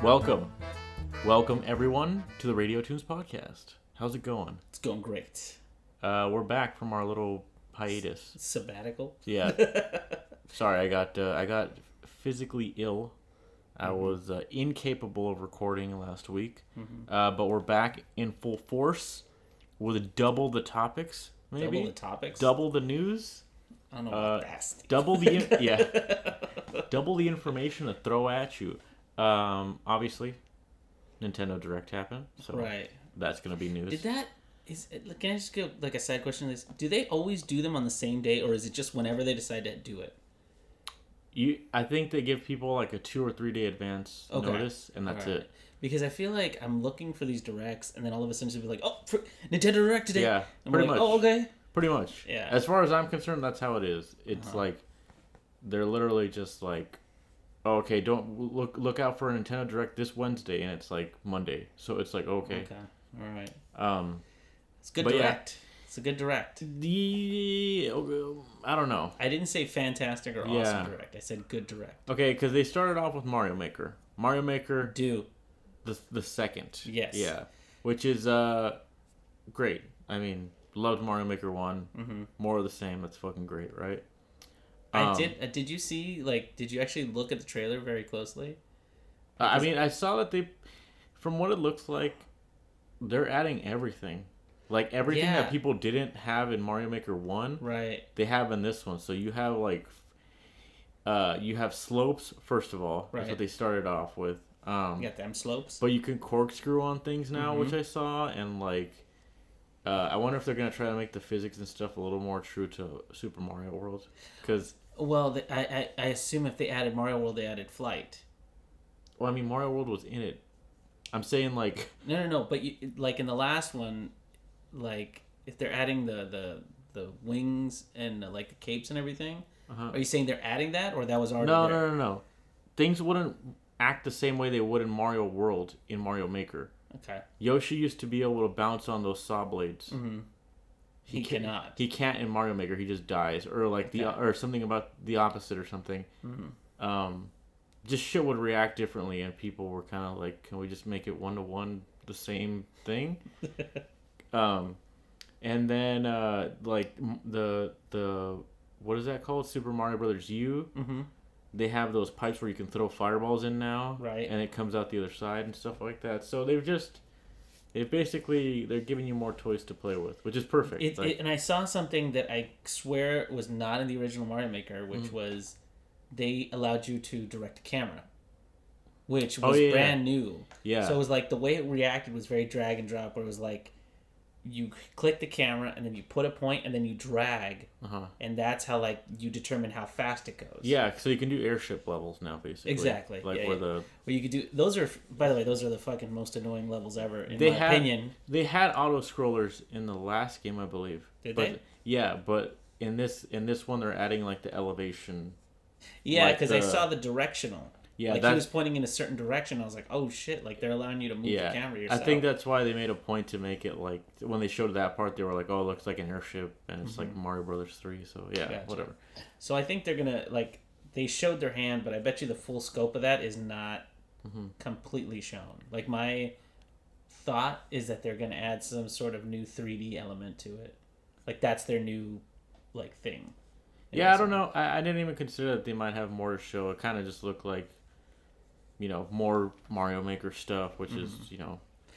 Welcome. Welcome, everyone, to the Radio Toons podcast. How's it going? It's going great. We're back from our little hiatus. Sabbatical? Yeah. Sorry, I got physically ill. I was incapable of recording last week. But we're back in full force with double the topics, maybe? Double the topics? Double the news? I don't know about that. Double the information to throw at you. Obviously, Nintendo Direct happened, so right. That's gonna be news. Can I just go like a side question on this? Do they always do them on the same day, or is it just whenever they decide to do it? I think they give people like a 2 or 3 day advance notice, and that's it. Because I feel like I'm looking for these directs, and then all of a sudden it'll be like, "Oh, Nintendo Direct today." Yeah, and pretty we're like, much. "Oh, okay." Pretty much. Yeah. As far as I'm concerned, that's how it is. It's like they're literally just like, oh, okay, don't look out for a Nintendo Direct this Wednesday, and it's like Monday, so it's like okay. Okay. All right. It's good but direct. Yeah. It's a good direct. I don't know. I didn't say fantastic or awesome direct. I said good direct. Okay, because they started off with Mario Maker. Mario Maker. The second. Yes. Yeah. Which is great. I mean, loved Mario Maker 1. Mm-hmm. More of the same. That's fucking great, right? I did. Did you see? Did you actually look at the trailer very closely? I mean, I saw that from what it looks like, they're adding everything. Like everything that people didn't have in Mario Maker 1, right? They have in this one. So you have you have slopes first of all. Right. That's what they started off with. You got them slopes. But you can corkscrew on things now, which I saw, and I wonder if they're gonna try to make the physics and stuff a little more true to Super Mario World. I assume if they added Mario World, they added flight. Well, I mean, Mario World was in it. I'm saying No. But in the last one, if they're adding the wings and the capes and everything, are you saying they're adding that, or that was already there? No. Things wouldn't act the same way they would in Mario World in Mario Maker. Okay. Yoshi used to be able to bounce on those saw blades. Mm-hmm. He cannot. He can't in Mario Maker. He just dies, or or something about the opposite or something. Mm-hmm. Just shit would react differently, and people were kind of like, "Can we just make it 1-to-1 the same thing?" And then the what is that called? Super Mario Brothers U. Mm-hmm. They have those pipes where you can throw fireballs in now, right? And it comes out the other side and stuff like that. So they're giving you more toys to play with, which is perfect. And I saw something that I swear was not in the original Mario Maker, which was they allowed you to direct a camera, which was brand new. Yeah. So it was the way it reacted was very drag and drop, where it was you click the camera and then you put a point and then you drag, and that's how you determine how fast it goes. Yeah, so you can do airship levels now, basically. Exactly. Where you could do those are. By the way, those are the fucking most annoying levels ever in my opinion. They had auto scrollers in the last game, I believe. Did they? Yeah, but in this one they're adding the elevation. Yeah, because I saw the directional. Yeah, he was pointing in a certain direction. I was like, oh shit, they're allowing you to move the camera yourself. I think that's why they made a point to make it when they showed that part, they were like, oh, it looks like an airship, and it's like Mario Brothers 3, so yeah, gotcha. Whatever. So I think they're gonna, they showed their hand, but I bet you the full scope of that is not completely shown. My thought is that they're gonna add some sort of new 3D element to it. That's their new, thing. Yeah, I don't know. I didn't even consider that they might have more to show. It kind of just looked like, more Mario Maker stuff, which is,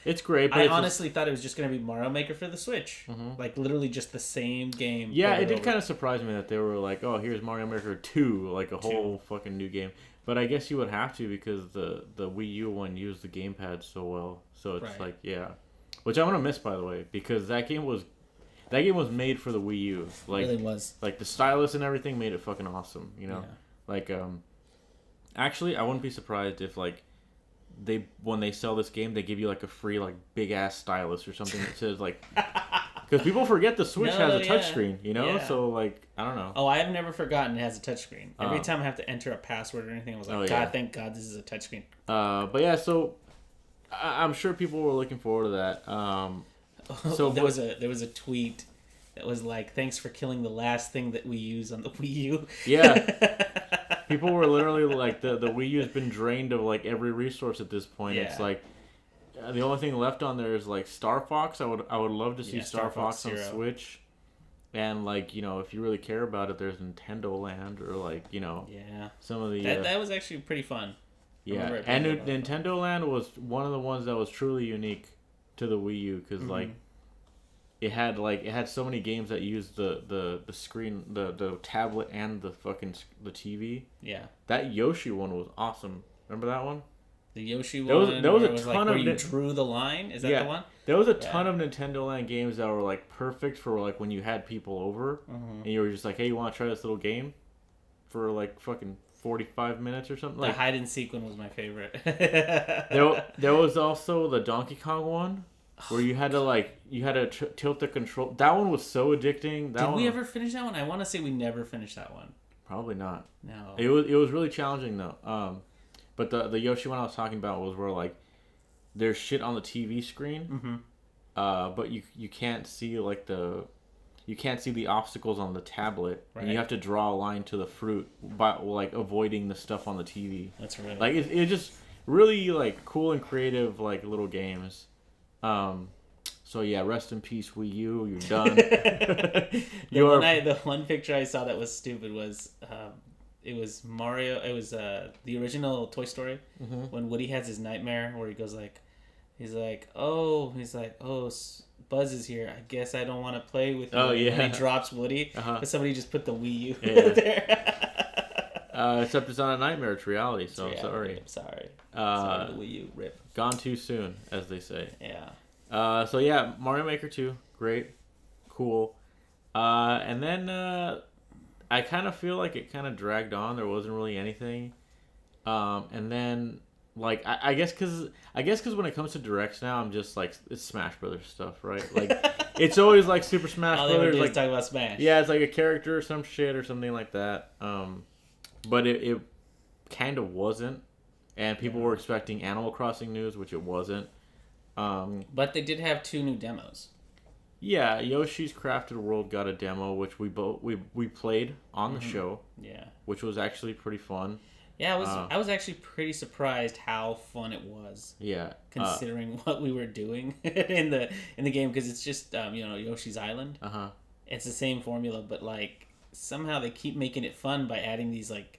it's great. But I honestly thought it was just going to be Mario Maker for the Switch. Mm-hmm. Literally just the same game. Yeah, it did kind of surprise me that they were like, oh, here's Mario Maker 2, a whole fucking new game. But I guess you would have to, because the Wii U one used the gamepad so well. So it's which I'm going to miss, by the way, because that game was made for the Wii U. It really was. The stylus and everything made it fucking awesome, Yeah. Actually, I wouldn't be surprised if when they sell this game, they give you a free big ass stylus or something that says because people forget the Switch has a touchscreen, Yeah. So I don't know. Oh, I've never forgotten it has a touchscreen. Every time I have to enter a password or anything, I was like, thank God this is a touchscreen. But yeah, so I'm sure people were looking forward to that. So there was a tweet that was like, thanks for killing the last thing that we use on the Wii U. Yeah. People were literally like, the Wii U has been drained of like every resource at this point. Yeah. It's like the only thing left on there is like Star Fox. I would love to see Star Fox on Switch. And like, you know, if you really care about it, there's Nintendo Land or like, you know, some of the that was actually pretty fun. Yeah, and Nintendo Land was one of the ones that was truly unique to the Wii U because like it had so many games that used the screen, the tablet and the TV. Yeah, that Yoshi one was awesome. Remember that one? The Yoshi one. There was a ton of where you drew the line. Is that the one? There was a ton of Nintendo Land games that were like perfect for like when you had people over and you were just like, hey, you want to try this little game for like fucking 45 minutes or something. The hide and seek one was my favorite. there was also the Donkey Kong one where you had to tilt the control. That one was so addicting. Did we ever finish that one? I want to say we never finished that one. Probably not. No. It was really challenging though. But the Yoshi one I was talking about was where like there's shit on the TV screen, but you can't see like you can't see the obstacles on the tablet, and you have to draw a line to the fruit by like avoiding the stuff on the TV. That's right. Like it's just really like cool and creative like little games. So yeah, rest in peace Wii U. You're done. The one picture I saw that was stupid was it was Mario. It was the original Toy Story when Woody has his nightmare where he goes like, he's like, oh, Buzz is here. I guess I don't want to play with you. Oh, yeah. And he drops Woody. But somebody just put the Wii U there. Except it's not a nightmare. It's reality, so I'm sorry. I'm sorry. Sorry, the Wii U. Rip. Gone too soon, as they say. Yeah. So, yeah, Mario Maker 2. Great. Cool. And then I kind of feel like it kind of dragged on. There wasn't really anything. And then... Like I guess because when it comes to directs now, I'm just like it's Smash Brothers stuff, right? Like it's always like Super Smash Brothers. Like talk about Smash. Yeah, it's like a character or some shit or something like that. But it kind of wasn't, and people were expecting Animal Crossing news, which it wasn't. But they did have 2 new demos. Yeah, Yoshi's Crafted World got a demo, which we played on the show. Yeah, which was actually pretty fun. Yeah, I was actually pretty surprised how fun it was. Yeah, considering what we were doing in the game, because it's just Yoshi's Island. It's the same formula, but like somehow they keep making it fun by adding these like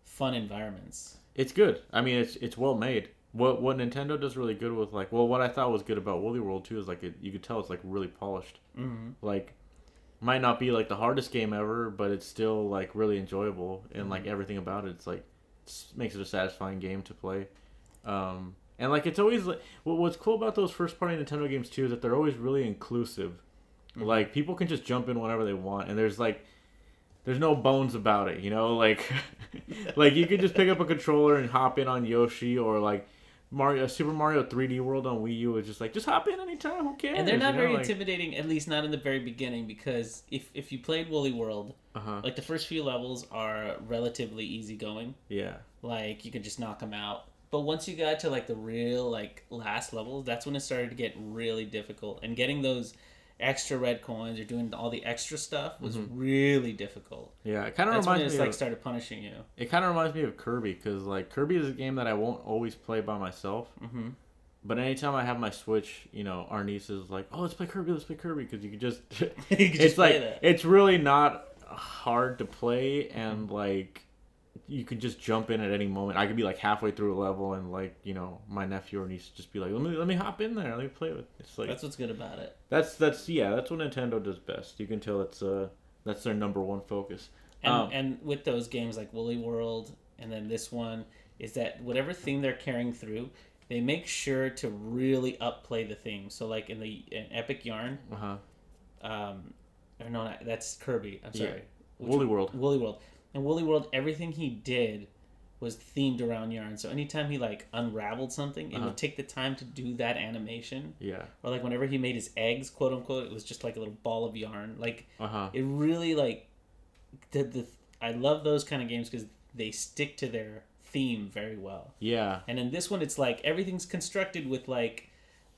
fun environments. It's good. I mean, it's well made. What Nintendo does really good with what I thought was good about Woolly World too is like you could tell it's like really polished. Like might not be like the hardest game ever, but it's still like really enjoyable and like everything about it. It's like. Makes it a satisfying game to play, and like it's always like what's cool about those first party Nintendo games too is that they're always really inclusive. Like people can just jump in whenever they want, and there's no bones about it, you know. Like like you could just pick up a controller and hop in on Yoshi or like Super Mario 3D World on Wii U is just hop in anytime, who cares? And they're not very intimidating, at least not in the very beginning, because if you played Woolly World, like the first few levels are relatively easygoing. Yeah. Like you can just knock them out. But once you got to like the real like last levels, that's when it started to get really difficult. And getting those extra red coins or doing all the extra stuff was really difficult. Yeah, it kind of reminds me of started punishing you. It kind of reminds me of Kirby because like Kirby is a game that I won't always play by myself. But anytime I have my Switch, our niece is like, "Oh, let's play Kirby because you can just." It's like that. It's really not hard to play, and like you could just jump in at any moment. I could be like halfway through a level, and like my nephew or niece just be like, "Let me hop in there, let me play with." It's like that's what's good about it. That's what Nintendo does best. You can tell that's their number one focus. And with those games like Woolly World and then this one is that whatever theme they're carrying through, they make sure to really upplay the theme. So like in Epic Yarn, or no, that's Kirby. I'm sorry, Woolly World. In Woolly World, everything he did was themed around yarn. So anytime he like unraveled something, it would take the time to do that animation. Yeah. Or like whenever he made his eggs, quote unquote, it was just like a little ball of yarn. Like it really like I love those kind of games because they stick to their theme very well. Yeah. And in this one, it's like everything's constructed with like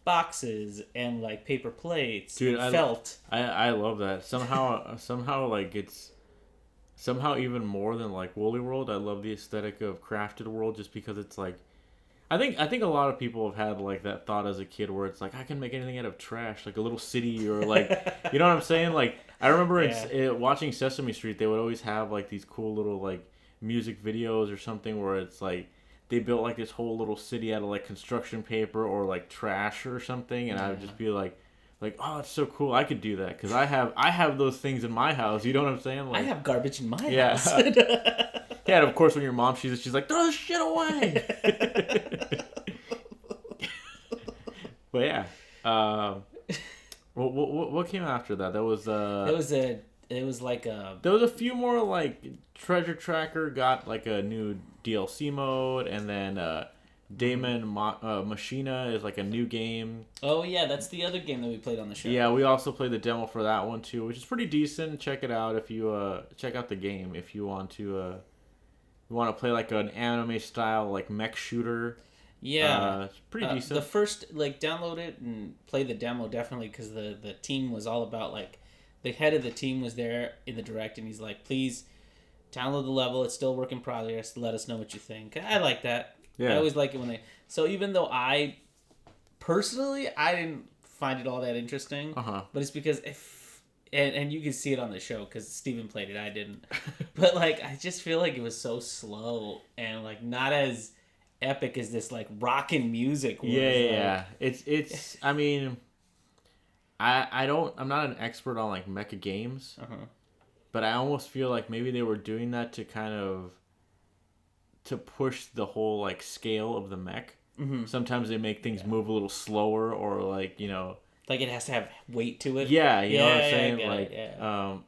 boxes and like paper plates, dude, and felt. I love that. Somehow like it's somehow even more than like Woolly World. I love the aesthetic of Crafted World just because it's like I think a lot of people have had like that thought as a kid where it's like I can make anything out of trash, like a little city or like you know what I'm saying? Like I remember watching Sesame Street, they would always have like these cool little like music videos or something where it's like they built like this whole little city out of like construction paper or like trash or something, and I would just be like, oh, it's so cool. I could do that because I have those things in my house. You know what I'm saying? Like, I have garbage in my house. Yeah, and of course when your mom sees it, she's like, throw this shit away. But yeah, what came after that? That was It was like a... There was a few more, like, Treasure Tracker got, like, a new DLC mode, and then Daemon Machina is, like, a new game. Oh, yeah, that's the other game that we played on the show. Yeah, we also played the demo for that one, too, which is pretty decent. Check it out if you, check out the game if you want to play, like, an anime-style, like, mech shooter. Yeah. It's pretty decent. The first, like, download it and play the demo, definitely, because the team was all about, like... The head of the team was there in the direct, and he's like, please download the level. It's still work in progress. Let us know what you think. I like that. Yeah. I always like it when they... So even though I didn't find it all that interesting, but it's because and you can see it on the show because Steven played it. I didn't. But, like, I just feel like it was so slow and, like, not as epic as this, like, rockin' music was. Yeah. It's I mean... I'm not an expert on like mecha games, but I almost feel like maybe they were doing that to kind of to push the whole like scale of the mech. Mm-hmm. Sometimes they make things move a little slower, or like like it has to have weight to it. Yeah, you know what I'm saying.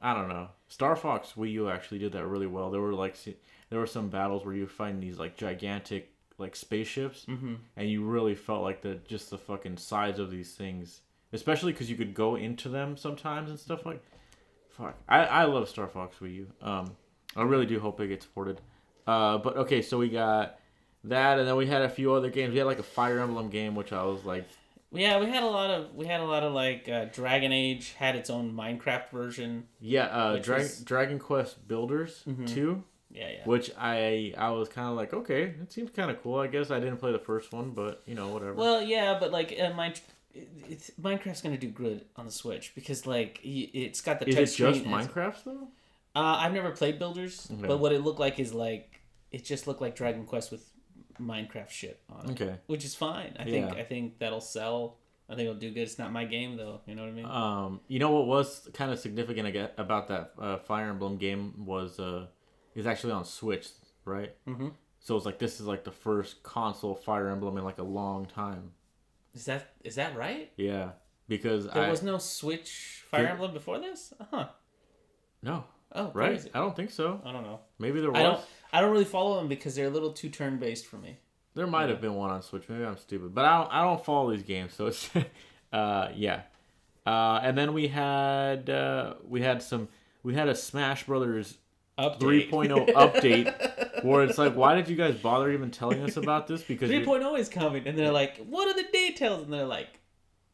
I don't know. Star Fox Wii U actually did that really well. There were some battles where you find these like gigantic like spaceships, and you really felt like the fucking size of these things. Especially because you could go into them sometimes and stuff like... Fuck. I love Star Fox Wii U. I really do hope it gets ported. But okay, so we got that, and then we had a few other games. We had like a Fire Emblem game, which I was like... Yeah, we had a lot of like Dragon Age had its own Minecraft version. Yeah, Dragon Quest Builders 2. Yeah. Which I was kind of like, okay, it seems kind of cool. I guess I didn't play the first one, but whatever. Well, yeah, but like Minecraft's gonna do good on the Switch because like it's got the. Is it just Minecraft though? I've never played Builders, but what it looked like is like it just looked like Dragon Quest with Minecraft shit on it. Okay, which is fine. I think that'll sell. I think it'll do good. It's not my game though. You know what I mean? You know what was kind of significant about that Fire Emblem game was is actually on Switch, right? Mm-hmm. So it's like this is like the first console Fire Emblem in like a long time. Is that right? Yeah, because there was no Switch Fire Emblem before this? No. Oh, right? Crazy. I don't think so. I don't know. Maybe there was. I don't really follow them because they're a little too turn-based for me. There might have been one on Switch. Maybe I'm stupid, but I don't follow these games, so it's yeah. And then we had a Smash Brothers 3.0 update where it's like, why did you guys bother even telling us about this? Because 3.0 is coming, and they're like, what are the details? And they're like,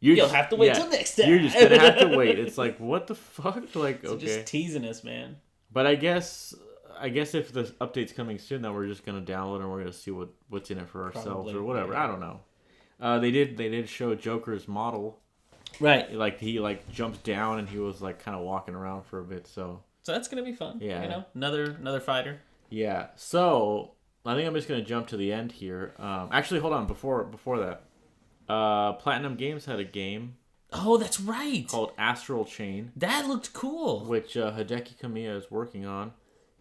you'll have to wait till next time. You're just gonna have to wait. It's like, what the fuck? Like, so okay, just teasing us, man. But I guess if the update's coming soon, then we're just gonna download and we're gonna see what's in it for ourselves or whatever. Yeah. I don't know. They did show Joker's model, right? Like he like jumped down and he was like kind of walking around for a bit. So that's gonna be fun. Yeah, another fighter. Yeah. So I think I'm just gonna jump to the end here. Actually, hold on. Before that, Platinum Games had a game. Oh, that's right. Called Astral Chain. That looked cool. Which Hideki Kamiya is working on,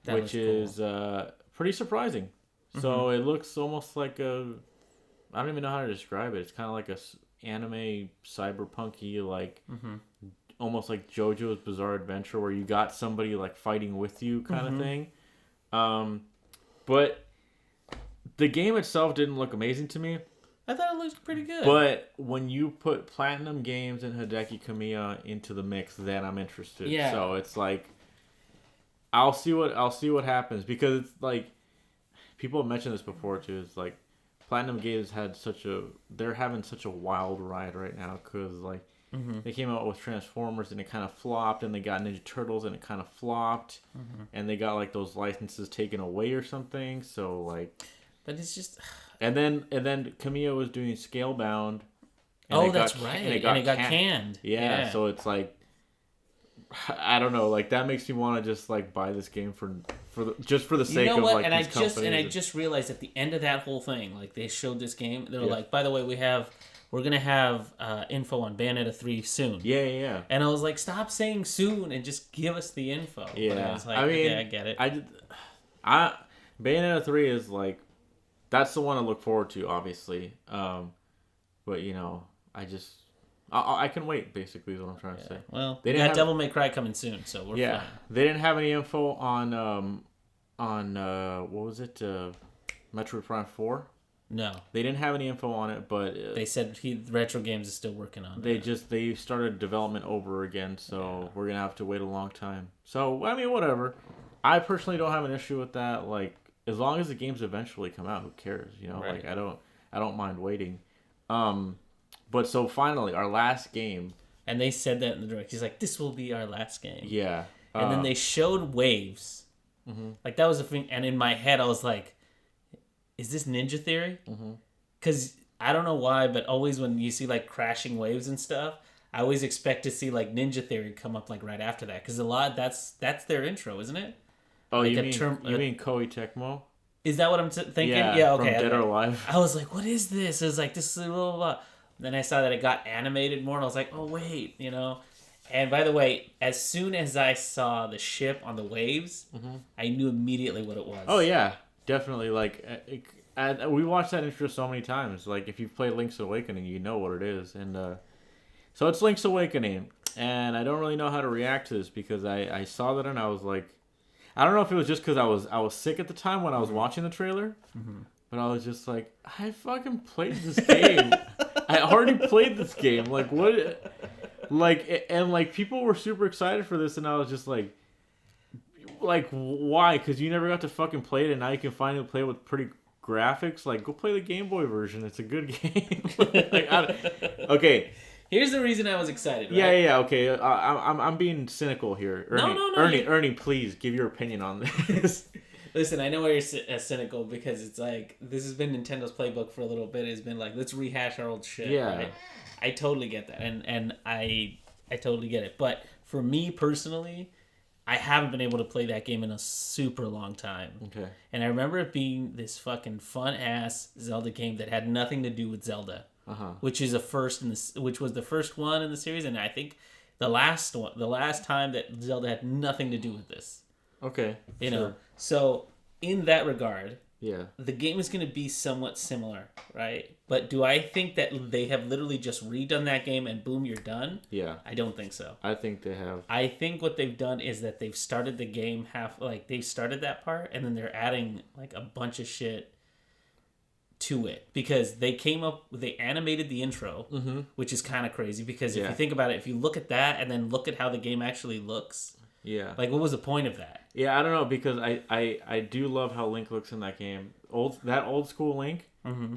which is pretty surprising. Mm-hmm. So it looks almost like I don't even know how to describe it. It's kind of like a anime cyberpunky like. Mm-hmm. Almost like JoJo's Bizarre Adventure, where you got somebody like fighting with you, kind of thing. But the game itself didn't look amazing to me. I thought it looked pretty good. But when you put Platinum Games and Hideki Kamiya into the mix, then I'm interested. Yeah. So it's like, I'll see what happens, because it's like, people have mentioned this before too. It's like Platinum Games they're having such a wild ride right now because like they came out with Transformers and it kind of flopped, and they got Ninja Turtles and it kind of flopped, and they got like those licenses taken away or something. So like, but it's just, and then Kamiya was doing Scalebound. Oh, that's right, and it got canned. Yeah, so it's like, I don't know, like that makes me want to just like buy this game for the sake of like these companies. And I just realized at the end of that whole thing, like they showed this game, they were like, by the way, we're gonna have info on Bayonetta 3 soon. Yeah. And I was like, stop saying soon and just give us the info. Yeah, but I was like, I get it. Bayonetta 3 is like, that's the one I look forward to, obviously. But you know, I can wait, basically, is what I'm trying to say. Well, they got Devil May Cry coming soon, so we're fine. They didn't have any info on what was it? Metroid Prime 4? No. They didn't have any info on it, but they said Retro Games is still working on it. They started development over again, so we're gonna have to wait a long time. So I mean, whatever. I personally don't have an issue with that. Like, as long as the games eventually come out, who cares? You know, like I don't mind waiting. But so finally, our last game. And they said that in the direct. He's like, this will be our last game. Yeah. And then they showed waves. Mm-hmm. Like, that was the thing. And in my head, I was like, is this Ninja Theory? Because I don't know why, but always when you see, like, crashing waves and stuff, I always expect to see, like, Ninja Theory come up, like, right after that. Because that's their intro, isn't it? Oh, like you mean Koei Tecmo? Is that what I'm thinking? Yeah, okay. From Dead or Alive. I was like, what is this? It was like, this is blah, blah, blah. Then I saw that it got animated more, and I was like, oh, wait, you know. And by the way, as soon as I saw the ship on the waves, I knew immediately what it was. Oh, yeah, definitely. Like, we watched that intro so many times. Like, if you've played Link's Awakening, you know what it is. And so it's Link's Awakening, and I don't really know how to react to this because I saw that and I was like, I don't know if it was just because I was sick at the time when I was watching the trailer, but I was just like, I fucking played this game. I already played this game. Like, what? Like, and like people were super excited for this, and I was just like why? Because you never got to fucking play it, and now you can finally play it with pretty graphics. Like, go play the Game Boy version. It's a good game. Like, okay. Here's the reason I was excited. Right? Yeah. Okay, I'm being cynical here. Ernie, no. Ernie, please give your opinion on this. Listen, I know why you're cynical because it's like this has been Nintendo's playbook for a little bit. It's been like, let's rehash our old shit. Yeah, right? I totally get that, and I totally get it. But for me personally, I haven't been able to play that game in a super long time. Okay. And I remember it being this fucking fun ass Zelda game that had nothing to do with Zelda. Which is which was the first one in the series, and I think the last time that Zelda had nothing to do with this. Okay, you know. So in that regard, the game is going to be somewhat similar, right? But do I think that they have literally just redone that game and boom, you're done? Yeah, I don't think so. I think they have. I think what they've done is that they've started the game they started that part, and then they're adding like a bunch of shit to it because they animated the intro, which is kind of crazy because if you think about it, if you look at that and then look at how the game actually looks, like what was the point of that? Yeah, I don't know because I do love how Link looks in that game. That old school Link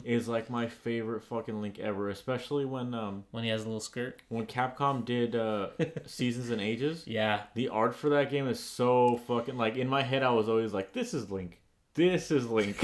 is like my favorite fucking Link ever, especially when he has a little skirt. When Capcom did Seasons and Ages, the art for that game is so fucking like in my head I was always like, this is Link. This is Link.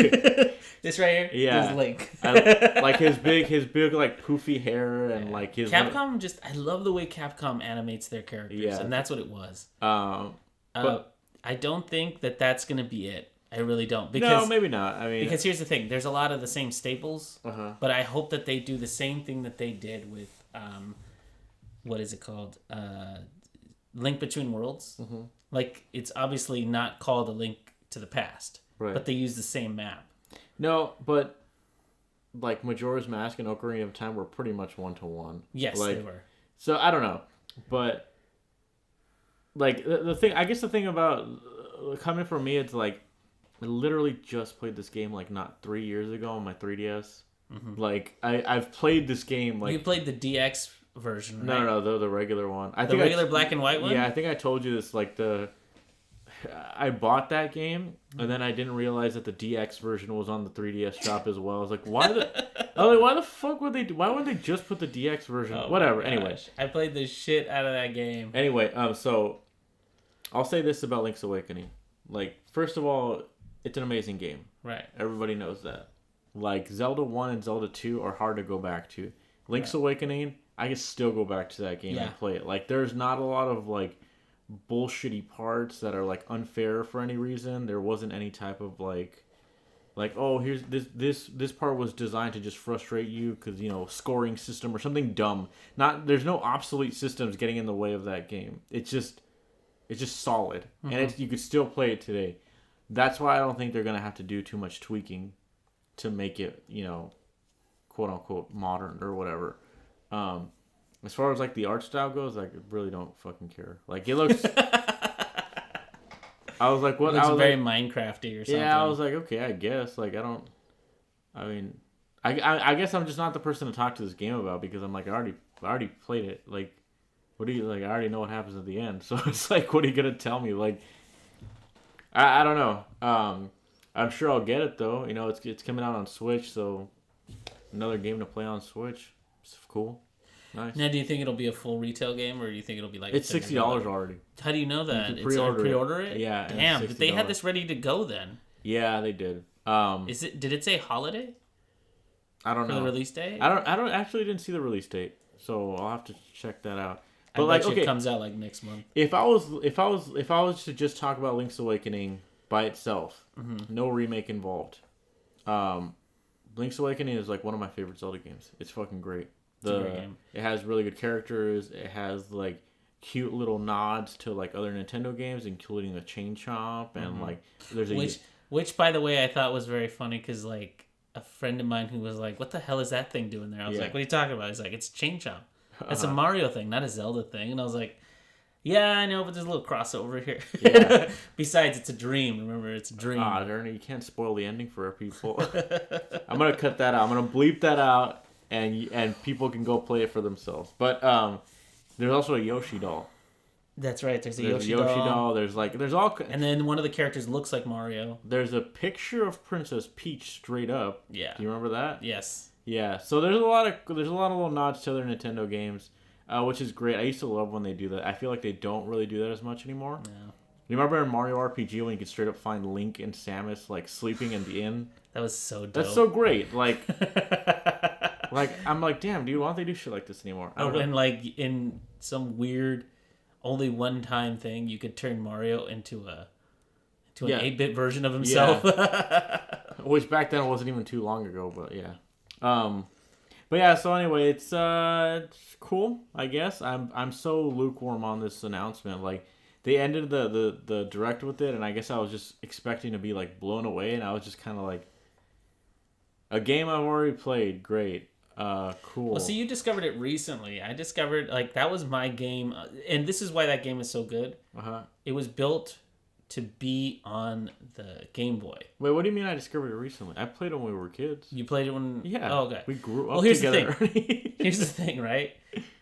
This right here? Yeah. This is Link. Like his big like poofy hair and like his... Capcom I love the way Capcom animates their characters, and that's what it was. But I don't think that that's going to be it. I really don't. No, maybe not. I mean... Because here's the thing. There's a lot of the same staples, but I hope that they do the same thing that they did with... what is it called? Link Between Worlds. Like, it's obviously not called A Link to the Past. Right. But they use the same map. No, but like Majora's Mask and Ocarina of Time were pretty much 1-to-1. Yes, like, they were. So I don't know, but like the thing about coming from me, it's like I literally just played this game like not 3 years ago on my 3DS. Like I've played this game like you played the DX version, right? No, the regular one. The regular black and white one. Yeah, I think I told you this like the. I bought that game, and then I didn't realize that the DX version was on the 3DS shop as well. I was like, why the fuck would they? Why wouldn't they just put the DX version? Oh Whatever. Anyway, I played the shit out of that game. Anyway, so I'll say this about Link's Awakening. Like, first of all, it's an amazing game. Right. Everybody knows that. Like, Zelda 1 and Zelda 2 are hard to go back to. Link's Awakening, I can still go back to that game and play it. Like, there's not a lot of, like, bullshitty parts that are, like, unfair for any reason. There wasn't any type of, like oh, here's this part was designed to just frustrate you because, you know, scoring system or something dumb. There's no obsolete systems getting in the way of that game. It's just solid. And you could still play it today. That's why I don't think they're going to have to do too much tweaking to make it, you know, quote unquote modern or whatever. As far as like the art style goes, like, I really don't fucking care. Like, it looks. I was like, what? It looks I was very like, Minecrafty or something. Yeah, I was like, okay, I guess. Like, I guess I'm just not the person to talk to this game about because I'm like, I already played it. Like, what do you like? I already know what happens at the end. So it's like, what are you gonna tell me? Like, I don't know. I'm sure I'll get it though. You know, it's coming out on Switch, so another game to play on Switch. It's cool. Nice. Now, do you think it'll be a full retail game, or do you think it'll be like it's $60 already? How do you know that? You can pre-order it. Yeah. Damn, they had this ready to go then. Yeah, they did. Did it say holiday? I don't know for the release date. I don't actually didn't see the release date, so I'll have to check that out. But like, okay, it comes out like next month. If I was to just talk about Link's Awakening by itself, no remake involved, Link's Awakening is like one of my favorite Zelda games. It's fucking great. It's a great game. It has really good characters. It has like cute little nods to like other Nintendo games, including a Chain Chomp and like there's a which by the way I thought was very funny because like a friend of mine who was like, "What the hell is that thing doing there?" I was like, "What are you talking about?" He's like, "It's Chain Chomp. That's a Mario thing, not a Zelda thing." And I was like, "Yeah, I know, but there's a little crossover here." Yeah. Besides, it's a dream. Remember, it's a dream. Ernie, you can't spoil the ending for people. I'm gonna cut that out. I'm gonna bleep that out. And people can go play it for themselves. But there's also a Yoshi doll. That's right. There's a Yoshi doll. There's all. And then one of the characters looks like Mario. There's a picture of Princess Peach straight up. Yeah. Do you remember that? Yes. Yeah. So there's a lot of little nods to other Nintendo games, which is great. I used to love when they do that. I feel like they don't really do that as much anymore. No. You remember in Mario RPG when you could straight up find Link and Samus like sleeping in the inn? That was so dope. That's so great. Like. Like, I'm like, damn, dude, why don't they do shit like this anymore? And like in some weird, only one time thing, you could turn Mario into an 8-bit version of himself. Yeah. Which back then wasn't even too long ago, but yeah. But yeah, so anyway, it's cool, I guess. I'm so lukewarm on this announcement. Like, they ended the direct with it, and I guess I was just expecting to be like blown away, and I was just kind of like, a game I've already played, great. Cool. Well, see, you discovered it recently. I discovered, like, that was my game. And this is why that game is so good. It was built to be on the Game Boy. Wait, what do you mean I discovered it recently? I played it when we were kids. You played it when... Yeah. Oh, okay. We grew up here's together. The thing. Here's the thing, right?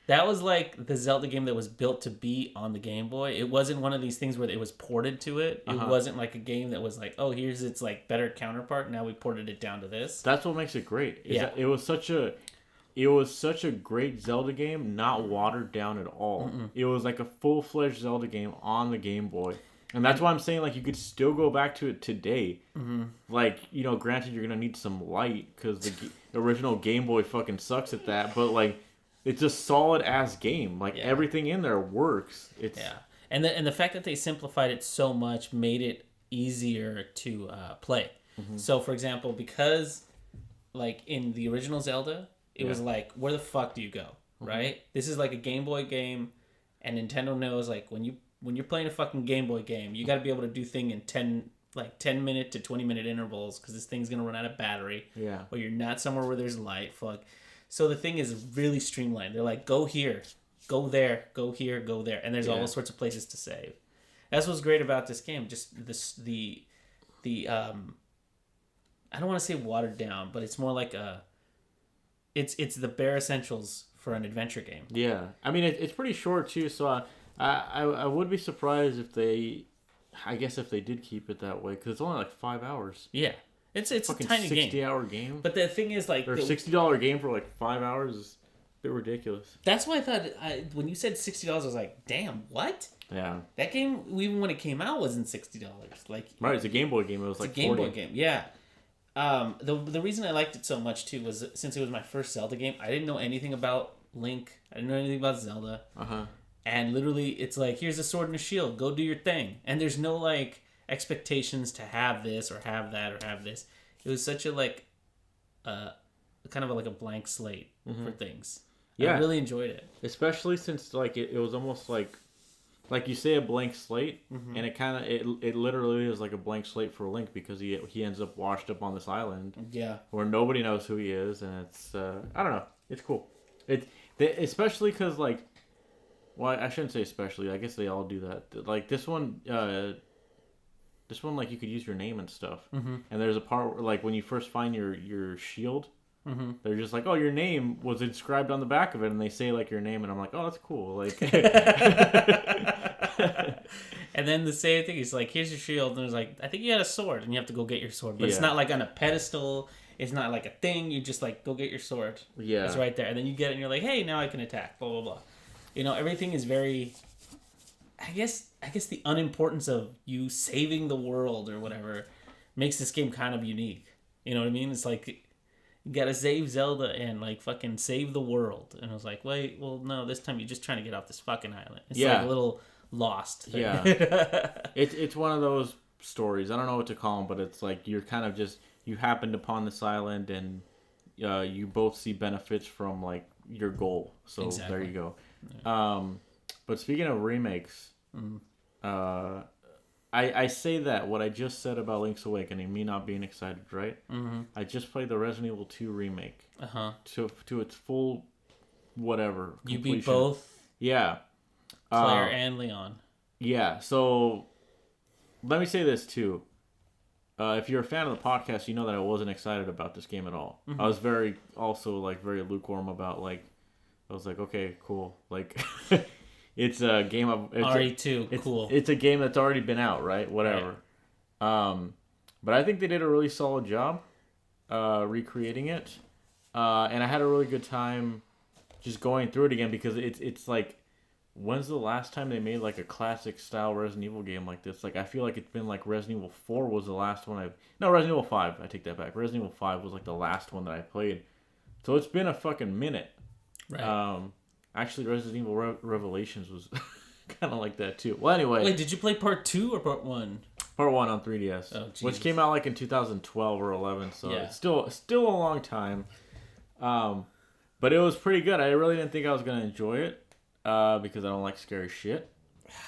That was, like, the Zelda game that was built to be on the Game Boy. It wasn't one of these things where it was ported to it. It wasn't, like, a game that was like, oh, here's its, like, better counterpart. Now we ported it down to this. That's what makes it great. It was such a great Zelda game, not watered down at all. It was like a full-fledged Zelda game on the Game Boy. And that's why I'm saying, like, you could still go back to it today. Like, you know, granted, you're going to need some light because the original Game Boy fucking sucks at that. But, like, it's a solid-ass game. Like, everything in there works. And the fact that they simplified it so much made it easier to play. So, for example, because, like, in the original Zelda... It was like, where the fuck do you go, right? This is like a Game Boy game, and Nintendo knows, like, when you're playing a fucking Game Boy game, you got to be able to do thing in 10-minute to 20-minute intervals, because this thing's gonna run out of battery. Yeah. Or you're not somewhere where there's light. Fuck. So the thing is really streamlined. They're like, go here, go there, go here, go there, and there's all sorts of places to save. That's what's great about this game. Just the I don't want to say watered down, but it's more like a. It's the bare essentials for an adventure game. Yeah, I mean it's pretty short too, so I would be surprised if they I guess if they did keep it that way, because it's only like 5 hours. Yeah. It's a tiny 60-hour game. But the thing is, like... Or $60 game for like 5 hours is a bit ridiculous. That's why I thought... when you said $60, I was like, damn, what? Yeah. That game, even when it came out, wasn't $60. Like, right, it's a Game Boy game. It was like $40. Game Boy game, yeah. The reason I liked it so much, too, was since it was my first Zelda game, I didn't know anything about Link. I didn't know anything about Zelda. Uh-huh. And literally, it's like, here's a sword and a shield. Go do your thing. And there's no, like... expectations to have this or have that or have this. It was such a kind of like a blank slate for things. Yeah, I really enjoyed it, especially since like it was almost like you say a blank slate, and it kind of it literally is like a blank slate for Link because he ends up washed up on this island. Yeah, where nobody knows who he is, and it's I don't know, it's cool. Especially because like, well, I shouldn't say especially. I guess they all do that. Like this one. This one, like, you could use your name and stuff. Mm-hmm. And there's a part where, like, when you first find your shield, they're just like, oh, your name was inscribed on the back of it. And they say, like, your name. And I'm like, oh, that's cool. Like, and then the same thing is, like, here's your shield. And it's like, I think you had a sword. And you have to go get your sword. But it's not, like, on a pedestal. It's not, like, a thing. You just, like, go get your sword. Yeah. It's right there. And then you get it and you're like, hey, now I can attack. Blah, blah, blah. You know, everything is very... I guess the unimportance of you saving the world or whatever makes this game kind of unique. You know what I mean? It's like you gotta save Zelda and like fucking save the world. And I was like, wait, well, no, this time you're just trying to get off this fucking island. It's like a little Lost thing. Yeah. It's one of those stories. I don't know what to call them, but it's like you're kind of just you happened upon this island and you both see benefits from like your goal. So exactly. There you go. Yeah. But speaking of remakes. I say that what I just said about Link's Awakening, me not being excited, right? Mm-hmm. I just played the Resident Evil 2 remake. To its full whatever completion. You beat both? Yeah. Claire and Leon. Yeah, so let me say this too. If you're a fan of the podcast, you know that I wasn't excited about this game at all. Mm-hmm. I was very lukewarm about I was like, okay, cool. Like it's a game of RE2, cool. It's a game that's already been out, right? Whatever. Right. But I think they did a really solid job recreating it. And I had a really good time just going through it again because it's like, when's the last time they made like a classic style Resident Evil game like this? Like I feel like it's been like Resident Evil 4 was the last one Resident Evil 5, I take that back. Resident Evil 5 was like the last one that I played. So it's been a fucking minute. Right. Actually, Resident Evil Revelations was kind of like that too. Well, anyway. Wait, did you play Part 2 or Part 1? Part 1 on 3DS, which came out like in 2012 or 11, so it's still a long time. But it was pretty good. I really didn't think I was gonna enjoy it because I don't like scary shit.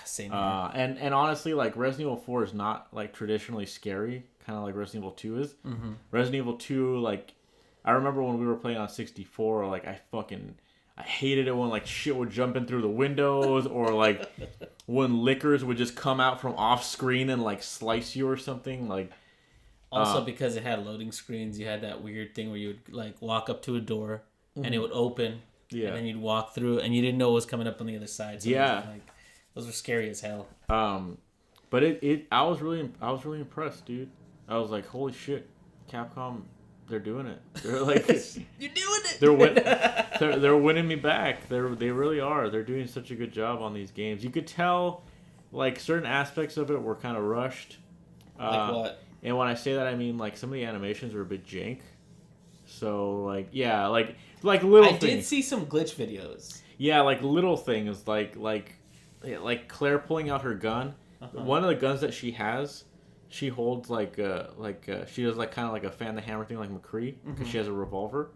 Same here. And honestly, like Resident Evil 4 is not like traditionally scary, kind of like Resident Evil 2 is. Mm-hmm. Resident Evil 2, like I remember when we were playing on 64, like I hated it when like shit would jump in through the windows or like when lickers would just come out from off screen and like slice you or something. Like also because it had loading screens, you had that weird thing where you would like walk up to a door and it would open, and then you'd walk through and you didn't know what was coming up on the other side. So those were scary as hell. But I was really impressed, dude. I was like, holy shit, Capcom. They're doing it. They're like, you're doing it. They're winning me back. They really are. They're doing such a good job on these games. You could tell, like certain aspects of it were kind of rushed. Like what? And when I say that, I mean like some of the animations were a bit jank. So like little things. I did see some glitch videos. Yeah, like little things like Claire pulling out her gun. Uh-huh. One of the guns that she has. She holds she does like kind of like a fan the hammer thing like McCree because she has a revolver,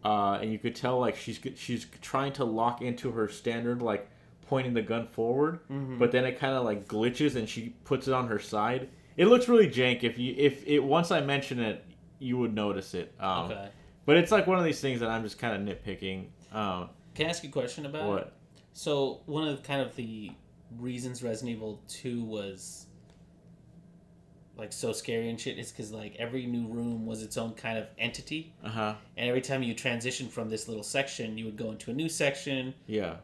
and you could tell like she's trying to lock into her standard like pointing the gun forward, but then it kind of like glitches and she puts it on her side. It looks really jank. If once I mention it, you would notice it. Okay. But it's like one of these things that I'm just kind of nitpicking. Can I ask you a question about what? It? So one of the reasons Resident Evil 2 was like so scary and shit is because like every new room was its own kind of entity. And every time you transition from this little section, you would go into a new section. Yeah.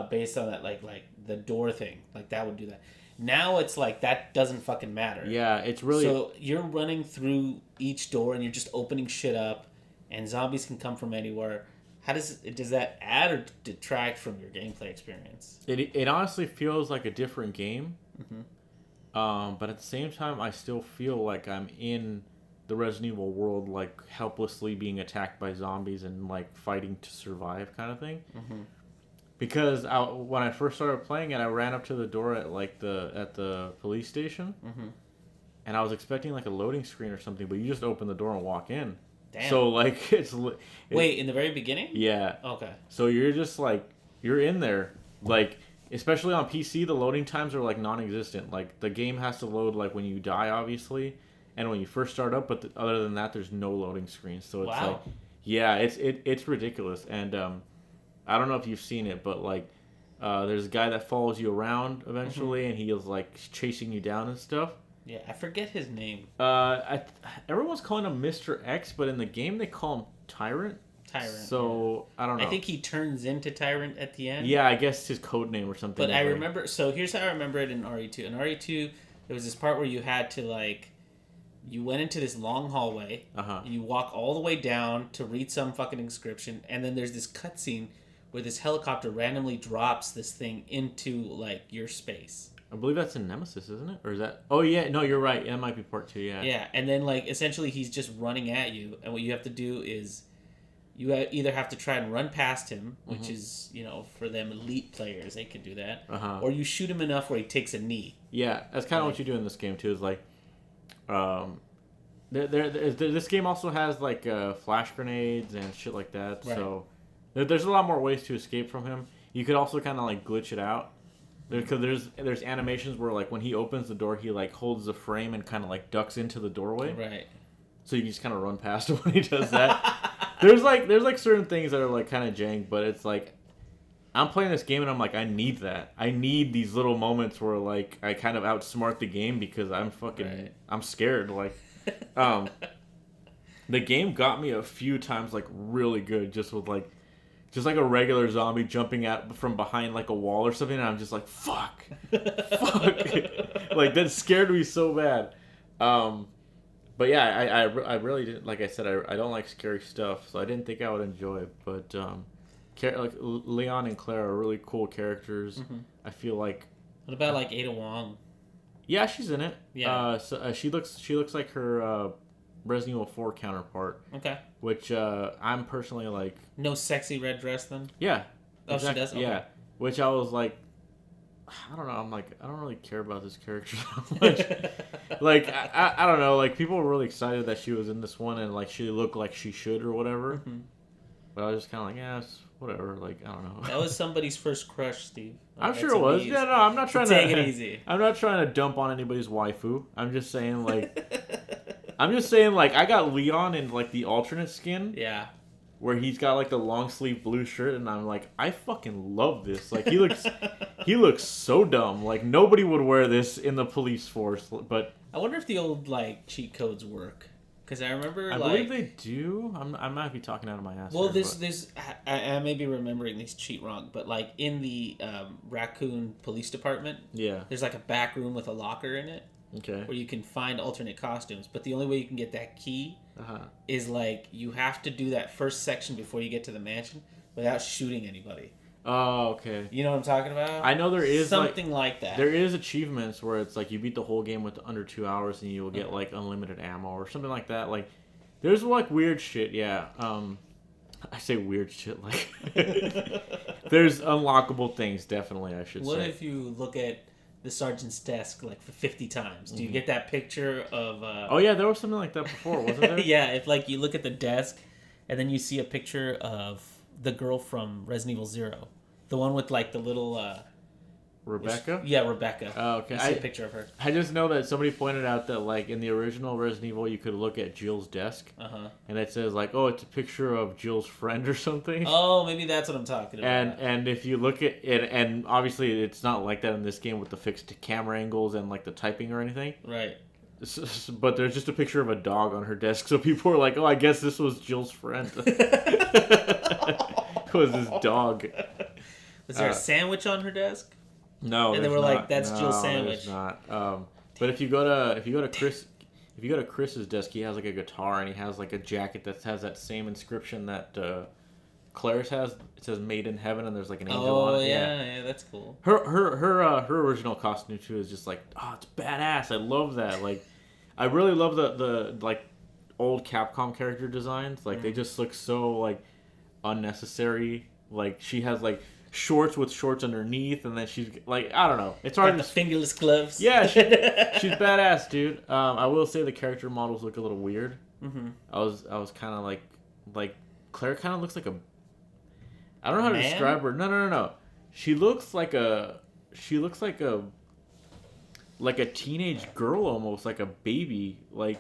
Based on that, like the door thing, like that would do that. Now it's like that doesn't fucking matter. Yeah, it's really... So you're running through each door and you're just opening shit up, and zombies can come from anywhere. How does that add or detract from your gameplay experience? It honestly feels like a different game. Mm-hmm. But at the same time, I still feel like I'm in the Resident Evil world, like helplessly being attacked by zombies and like fighting to survive kind of thing. Mm-hmm. Because when I first started playing it, I ran up to the door at like the police station, mm-hmm. and I was expecting like a loading screen or something, but you just open the door and walk in. Damn. So like wait, in the very beginning? Yeah. Okay. So you're just like you're in there, like especially on PC, the loading times are like non-existent. Like the game has to load like when you die, obviously, and when you first start up. But other than that, there's no loading screens. So it's like, yeah, it's ridiculous. And I don't know if you've seen it, but like there's a guy that follows you around eventually, mm-hmm. and he is like chasing you down and stuff. Yeah, I forget his name. Everyone's calling him Mr. X, but in the game they call him Tyrant. So, yeah. I don't know. I think he turns into Tyrant at the end. Yeah, I guess his code name or something. But I remember... So, here's how I remember it in RE2. In RE2, there was this part where you had to, like... You went into this long hallway. Uh-huh. You walk all the way down to read some fucking inscription. And then there's this cutscene where this helicopter randomly drops this thing into, like, your space. I believe that's in Nemesis, isn't it? Or is that... Oh, yeah. No, you're right. That might be part 2, yeah. Yeah, and then, like, essentially he's just running at you. And what you have to do is... You either have to try and run past him, which mm-hmm. is, you know, for them elite players, they can do that. Uh-huh. Or you shoot him enough where he takes a knee. Yeah, that's kind of what you do in this game, too, is, like... this game also has, like, flash grenades and shit like that. Right. So there's a lot more ways to escape from him. You could also kind of, like, glitch it out. Because there's animations where, like, when he opens the door, he, like, holds the frame and kind of, like, ducks into the doorway. Right. So you can just kind of run past him when he does that. There's certain things that are, like, kind of jank, but it's, like, I'm playing this game and I'm, like, I need that. I need these little moments where, like, I kind of outsmart the game because I'm fucking... Right. I'm scared. Like, the game got me a few times, like, really good just with, like... Just like a regular zombie jumping out from behind like a wall or something, and I'm just like, fuck. Like, that scared me so bad. But yeah, I really didn't, like I said, I don't like scary stuff, so I didn't think I would enjoy it. But like Leon and Claire are really cool characters. Mm-hmm. I feel like. What about like Ada Wong? Yeah, she's in it. Yeah. She looks like her Resident Evil 4 counterpart. Okay. Which I'm personally like... No sexy red dress then? Yeah. Oh, exactly. She does? Okay. Yeah. Which I was like... I don't know. I'm like, I don't really care about this character so much. Like, I don't know. Like, people were really excited that she was in this one and, like, she looked like she should or whatever. Mm-hmm. But I was just kind of like, yeah, it's whatever. Like, I don't know. That was somebody's first crush, Steve. Like, I'm sure it was. Yeah, no, I'm not trying to... Take it easy. I'm not trying to dump on anybody's waifu. I'm just saying, like... I got Leon in, like, the alternate skin. Yeah. Where he's got, like, the long sleeve blue shirt, and I'm like, I fucking love this. Like, he looks so dumb. Like, nobody would wear this in the police force, but... I wonder if the old, like, cheat codes work. Because I remember, I believe they do. I might be talking out of my ass. Well, I may be remembering these cheat wrong, but, like, in the Raccoon Police Department... Yeah. There's, like, a back room with a locker in it. Okay. Where you can find alternate costumes, but the only way you can get that key is like you have to do that first section before you get to the mansion without shooting anybody. Oh, okay. You know what I'm talking about? I know there is something like that. There is achievements where it's like you beat the whole game with under 2 hours and you will get like unlimited ammo or something like that. Like there's like weird shit. Yeah. I say weird shit like there's unlockable things. Definitely, I should say. What if you look at the sergeant's desk like for 50 times? Do you get that picture of oh yeah, there was something like that before, wasn't there? Yeah, if like you look at the desk and then you see a picture of the girl from Resident Evil 0, the one with like the little Rebecca? Yeah, Rebecca. Oh, okay. You see a picture of her. I just know that somebody pointed out that, like, in the original Resident Evil, you could look at Jill's desk, and it says, like, oh, it's a picture of Jill's friend or something. Oh, maybe that's what I'm talking about. And if you look at it, and obviously it's not like that in this game with the fixed camera angles and, like, the typing or anything. Right. But there's just a picture of a dog on her desk, so people are like, oh, I guess this was Jill's friend. It was his dog. Was there a sandwich on her desk? No, and they were like, "That's Jill's sandwich." Not. But if you go to Chris's desk, he has like a guitar and he has like a jacket that has that same inscription that Claire's has. It says "Made in Heaven" and there's like an angel on it. Oh yeah, that's cool. Her original costume too is just like, oh, it's badass. I love that. Like, I really love the like old Capcom character designs. Like they just look so like unnecessary. Like she has like shorts with shorts underneath, and then she's like, I don't know. It's hard to... the fingerless gloves. Yeah, she's badass, dude. I will say the character models look a little weird. Mm-hmm. I was kind of like Claire kind of looks like a. I don't know how to describe her. No. She looks like a teenage girl almost, like a baby, like,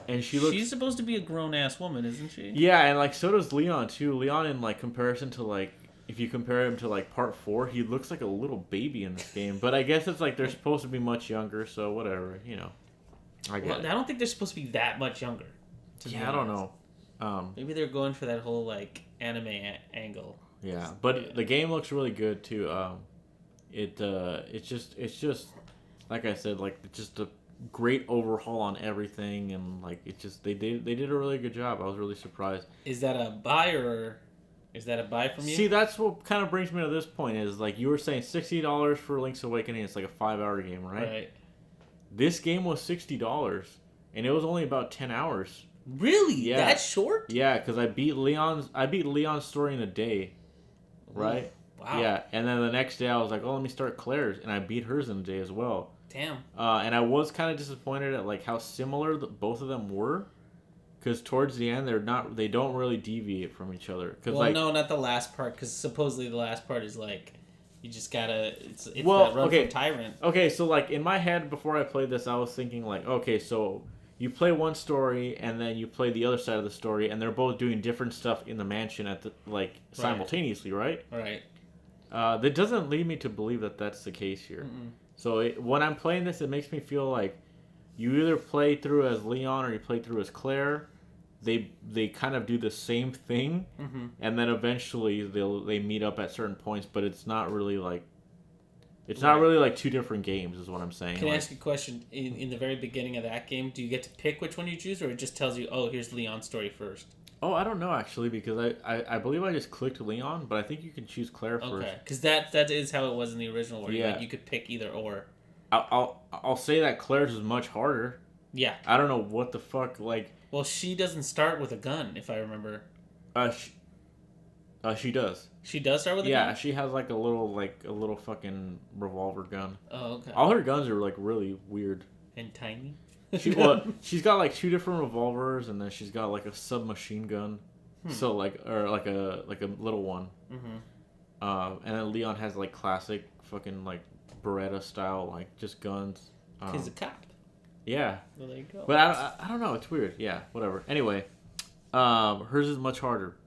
and she's supposed to be a grown ass woman, isn't she? Yeah, and like so does Leon too. Leon in like comparison to like. If you compare him to like part 4, he looks like a little baby in this game. But I guess it's like they're supposed to be much younger, so whatever, you know. I don't think they're supposed to be that much younger. Yeah, I don't know. Maybe they're going for that whole like anime angle. Yeah, but the game looks really good too. It's just like I said, like just a great overhaul on everything, and like it just they did a really good job. I was really surprised. Is that a buy or? Is that a buy from you? See, that's what kind of brings me to this point is, like, you were saying $60 for Link's Awakening. It's like a 5-hour game, right? Right. This game was $60, and it was only about 10 hours. Really? Yeah. That short? Yeah, because I beat Leon's story in a day, right? Ooh, wow. Yeah, and then the next day I was like, oh, let me start Claire's, and I beat hers in a day as well. Damn. And I was kind of disappointed at, like, how similar both of them were. Because towards the end, they don't really deviate from each other. Well, like, no, not the last part. Because supposedly the last part is like, you just gotta. It's that run from Tyrant. Okay, so like in my head before I played this, I was thinking like, okay, so you play one story and then you play the other side of the story, and they're both doing different stuff in the mansion at the simultaneously, right? Right. That doesn't lead me to believe that that's the case here. Mm-mm. So when I'm playing this, it makes me feel like you either play through as Leon or you play through as Claire. They kind of do the same thing, mm-hmm. and then eventually they meet up at certain points, but it's not really like not really like two different games, is what I'm saying. Can I ask you a question? In the very beginning of that game, do you get to pick which one you choose, or it just tells you, oh, here's Leon's story first? Oh, I don't know actually, because I believe I just clicked Leon, but I think you can choose Claire first. Okay, because that is how it was in the original, where you could pick either or. I'll say that Claire's is much harder. Yeah. I don't know what the fuck like. Well, she doesn't start with a gun, if I remember. She does. She does start with a gun? Yeah, she has like a little fucking revolver gun. Oh, okay. All her guns are like really weird. And tiny? She's got like 2 different revolvers, and then she's got like a submachine gun. So like like a little one. Mm-hmm. And then Leon has like classic fucking like Beretta style like just guns. He's a cop. Yeah. Well, there you go. But I don't know. It's weird. Yeah, whatever. Anyway, hers is much harder.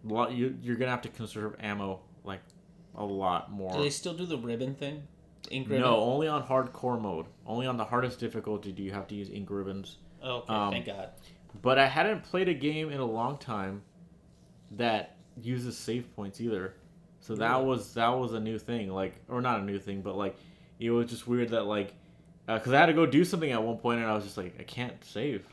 You're going to have to conserve ammo, like, a lot more. Do they still do the ribbon thing? Ink ribbon? No, only on hardcore mode. Only on the hardest difficulty do you have to use ink ribbons. Oh, okay. Thank God. But I hadn't played a game in a long time that uses save points either. So that was a new thing. Like, or not a new thing, but, like, it was just weird that, like, because I had to go do something at one point, and I was just like, I can't save.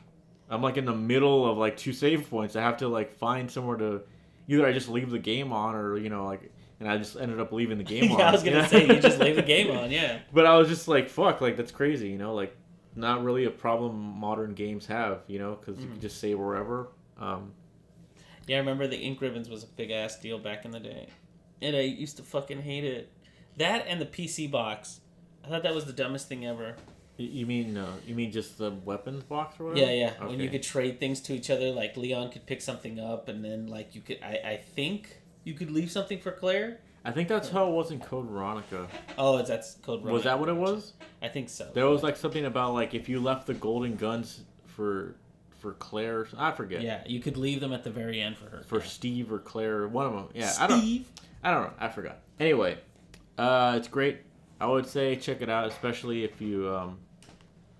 I'm like in the middle of like 2 save points. I have to like find somewhere to either I just leave the game on, or like, and I just ended up leaving the game on. I was gonna say you just leave the game on, yeah. But I was just like, fuck, like that's crazy, like not really a problem modern games have, because you can just save wherever. Yeah, I remember the ink ribbons was a big ass deal back in the day, and I used to fucking hate it. That and the PC box. I thought that was the dumbest thing ever. You mean just the weapons box or whatever? Yeah. Okay. When you could trade things to each other, like Leon could pick something up, and then like you could, I think you could leave something for Claire. I think that's how it was in Code Veronica. Oh, that's Code Veronica. Was that what it was? I think so. There was like something about like if you left the golden guns for Claire, I forget. Yeah, you could leave them at the very end for her. For Steve or Claire, one of them. Yeah, Steve? I don't know. I forgot. Anyway, it's great. I would say check it out, especially if you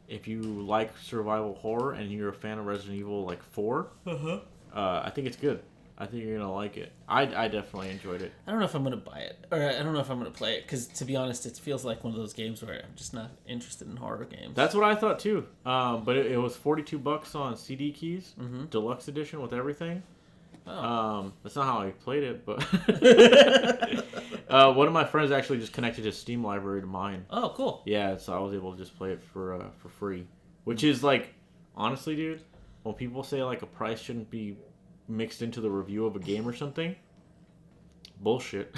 like survival horror and you're a fan of Resident Evil like 4. Uh-huh. I think it's good. I think you're gonna like it. I definitely enjoyed it. I don't know if I'm gonna buy it, or I don't know if I'm gonna play it, because to be honest, it feels like one of those games where I'm just not interested in horror games. That's what I thought too. But it was $42 on CD keys, deluxe edition with everything. Oh. That's not how I played it, but one of my friends actually just connected his Steam library to mine. Oh, cool. Yeah, so I was able to just play it for free, which is like, honestly, dude, when people say like a price shouldn't be mixed into the review of a game or something, bullshit.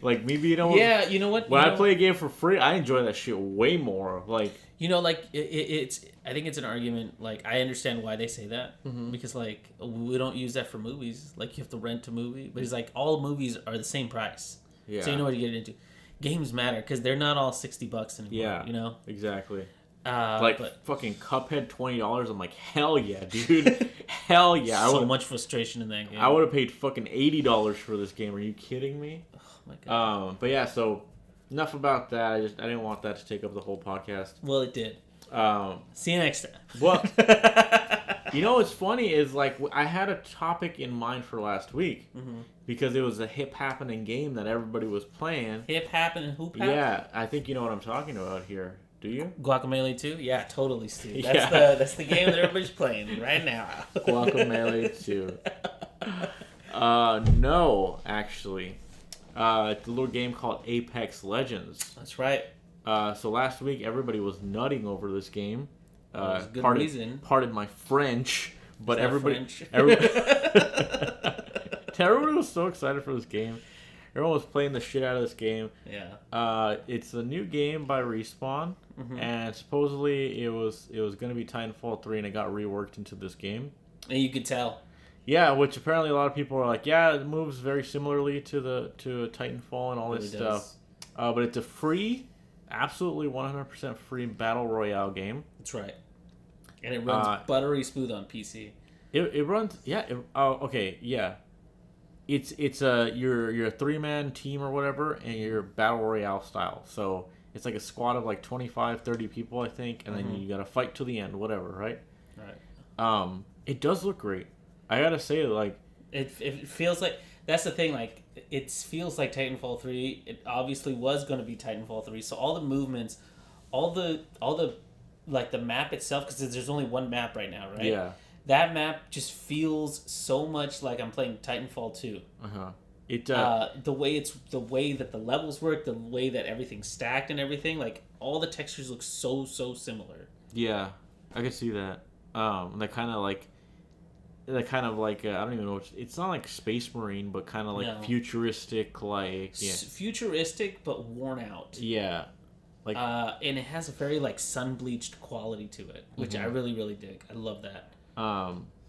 like maybe you don't. Yeah, you know what? When I play a game for free, I enjoy that shit way more. Like, you know, like it's. I think it's an argument. Like, I understand why they say that, because like we don't use that for movies. Like, you have to rent a movie, but it's like all movies are the same price. Yeah. So you know what you get into. Games matter because they're not all $60 anymore. Yeah. You know. Exactly. Fucking Cuphead $20. I'm like, hell yeah, dude. Hell yeah. So much frustration in that game. I would have paid fucking $80 for this game. Are you kidding me? Oh my god. But yeah, so enough about that. I didn't want that to take up the whole podcast. Well, it did. See you next time. Well, you know what's funny is like I had a topic in mind for last week because it was a hip happening game that everybody was playing. Hip happening, hoop hap? Yeah, I think you know what I'm talking about here. Do you? Guacamelee 2? Yeah, totally, Steve. That's the game that everybody's playing right now. Guacamelee 2. No, actually. It's a little game called Apex Legends. That's right. So last week, everybody was nutting over this game. Good reason. Pardon my French, but everybody was so excited for this game. Everyone was playing the shit out of this game. Yeah. It's a new game by Respawn, and supposedly it was going to be Titanfall 3, and it got reworked into this game. And you could tell. Yeah, which apparently a lot of people are like, yeah, it moves very similarly to Titanfall and all this stuff. But it's a free, absolutely 100% free battle royale game. That's right. And it runs buttery smooth on PC. It runs, yeah. Okay, yeah. It's you're a 3-man team or whatever, and you're battle royale style. So it's like a squad of like 25, 30 people, I think, and then you gotta fight to the end, whatever, right? Right. It does look great. I gotta say, like, it feels like that's the thing. Like, it feels like Titanfall 3. It obviously was going to be Titanfall 3. So all the movements, all the like the map itself, because there's only one map right now, right? Yeah. That map just feels so much like I'm playing Titanfall 2. It the way that the levels work, the way that everything's stacked and everything, like all the textures look so similar. Yeah, I can see that. That kind of like I don't even know. It's not like Space Marine, but kind of like futuristic, like futuristic but worn out. Yeah, like and it has a very like sun bleached quality to it, which I really dig. I love that.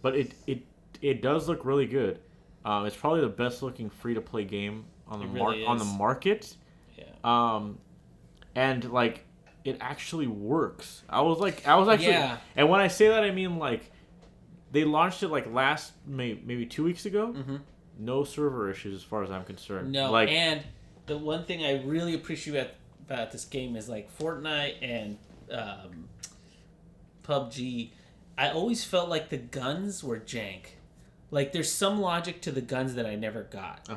But it does look really good. It's probably the best looking free to play game on the on the market. Yeah. And like it actually works. I was actually, and when I say that, I mean like they launched it like last maybe 2 weeks ago. No server issues as far as I'm concerned. No, and the one thing I really appreciate about this game is like Fortnite and PUBG. I always felt like the guns were jank. Like, there's some logic to the guns that I never got.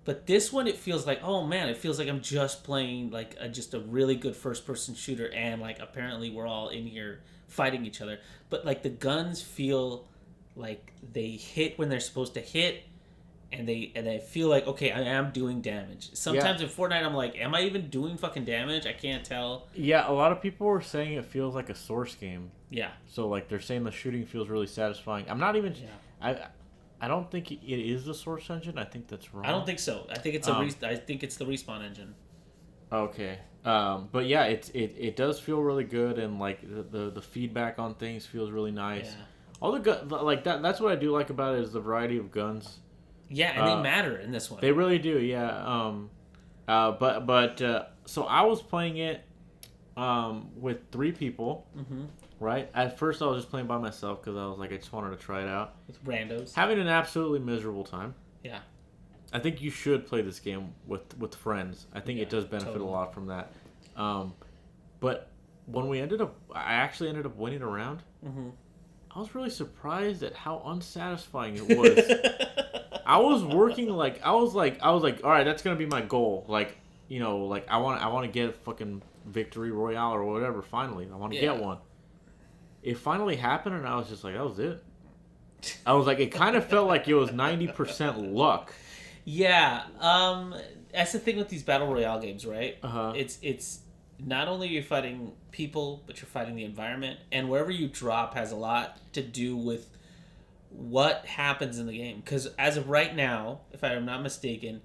But this one, it feels like, oh man, it feels like I'm just playing like just a really good first-person shooter, and like apparently we're all in here fighting each other. But like the guns feel like they hit when they're supposed to hit, and they feel like, okay, I am doing damage. Sometimes in Fortnite, I'm like, am I even doing fucking damage? I can't tell. Yeah, a lot of people were saying it feels like a Source game. Yeah. So like they're saying the shooting feels really satisfying. I'm not even. Yeah. I don't think it is the Source engine. I think that's wrong. I don't think so. I think it's I think it's the Respawn engine. Okay. But yeah, it does feel really good, and like the feedback on things feels really nice. Yeah. All the like that's what I do like about it is the variety of guns. Yeah, and they matter in this one. They really do. Yeah. But so I was playing it with 3 people. Right? At first, I was just playing by myself because I was like, I just wanted to try it out. With randos. Having an absolutely miserable time. Yeah. I think you should play this game with friends. I think it does benefit a lot from that. But when I actually ended up winning a round, I I was really surprised at how unsatisfying it was. I was working like I was like, all right, that's gonna be my goal. Like, you know, like I want to get a fucking victory royale or whatever. Finally, I want to get one. It finally happened, and I was just like, that was it. I was like, it kind of felt like it was 90% luck. Yeah, that's the thing with these battle royale games, right? It's not only you're fighting people, but you're fighting the environment, and wherever you drop has a lot to do with what happens in the game. Because as of right now, if I'm not mistaken,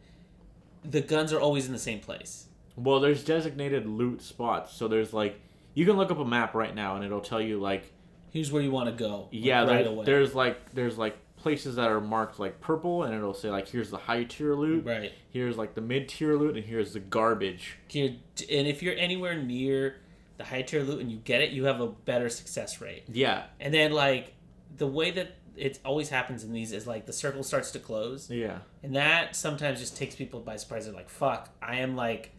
the guns are always in the same place. Well, there's designated loot spots, so there's like, you can look up a map right now, and it'll tell you like, here's where you want to go. Yeah, right away. There's like places that are marked like purple, and it'll say like, here's the high tier loot, right? Here's like the mid tier loot, and here's the garbage. And if you're anywhere near the high tier loot and you get it, you have a better success rate. Yeah. And then like the way that it always happens in these is like the circle starts to close. Yeah. And that sometimes just takes people by surprise. They're like, "Fuck, I am like."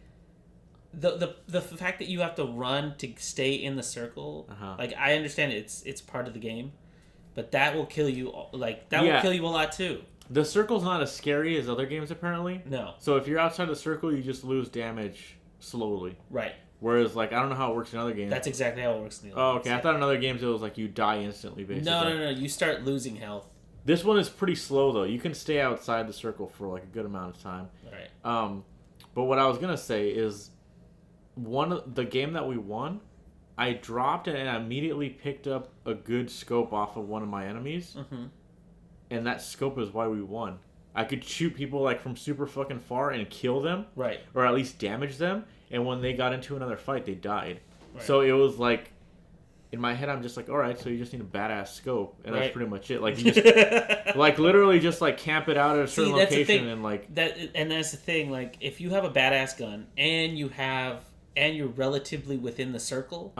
The fact that you have to run to stay in the circle, like I understand it's part of the game. But that will kill you. Like will kill you a lot too. The circle's not as scary as other games, apparently. No. So if you're outside the circle, you just lose damage slowly. Right. Whereas, like, I don't know how it works in other games. That's exactly how it works in the other games. I thought in other games it was like you die instantly, basically. No. You start losing health. This one is pretty slow though. You can stay outside the circle for like a good amount of time. Right. But what I was gonna say is, the game that we won, I dropped it and I immediately picked up a good scope off of one of my enemies. Mm-hmm. And that scope is why we won. I could shoot people like from super fucking far and kill them. Right. Or at least damage them. And when they got into another fight, they died. Right. So it was like, in my head, I'm just like, all right, so you just need a badass scope. And that's pretty much it. Like, you just, like, literally just like camp it out at a certain location and like. And that's the thing. Like, if you have a badass gun and you're relatively within the circle,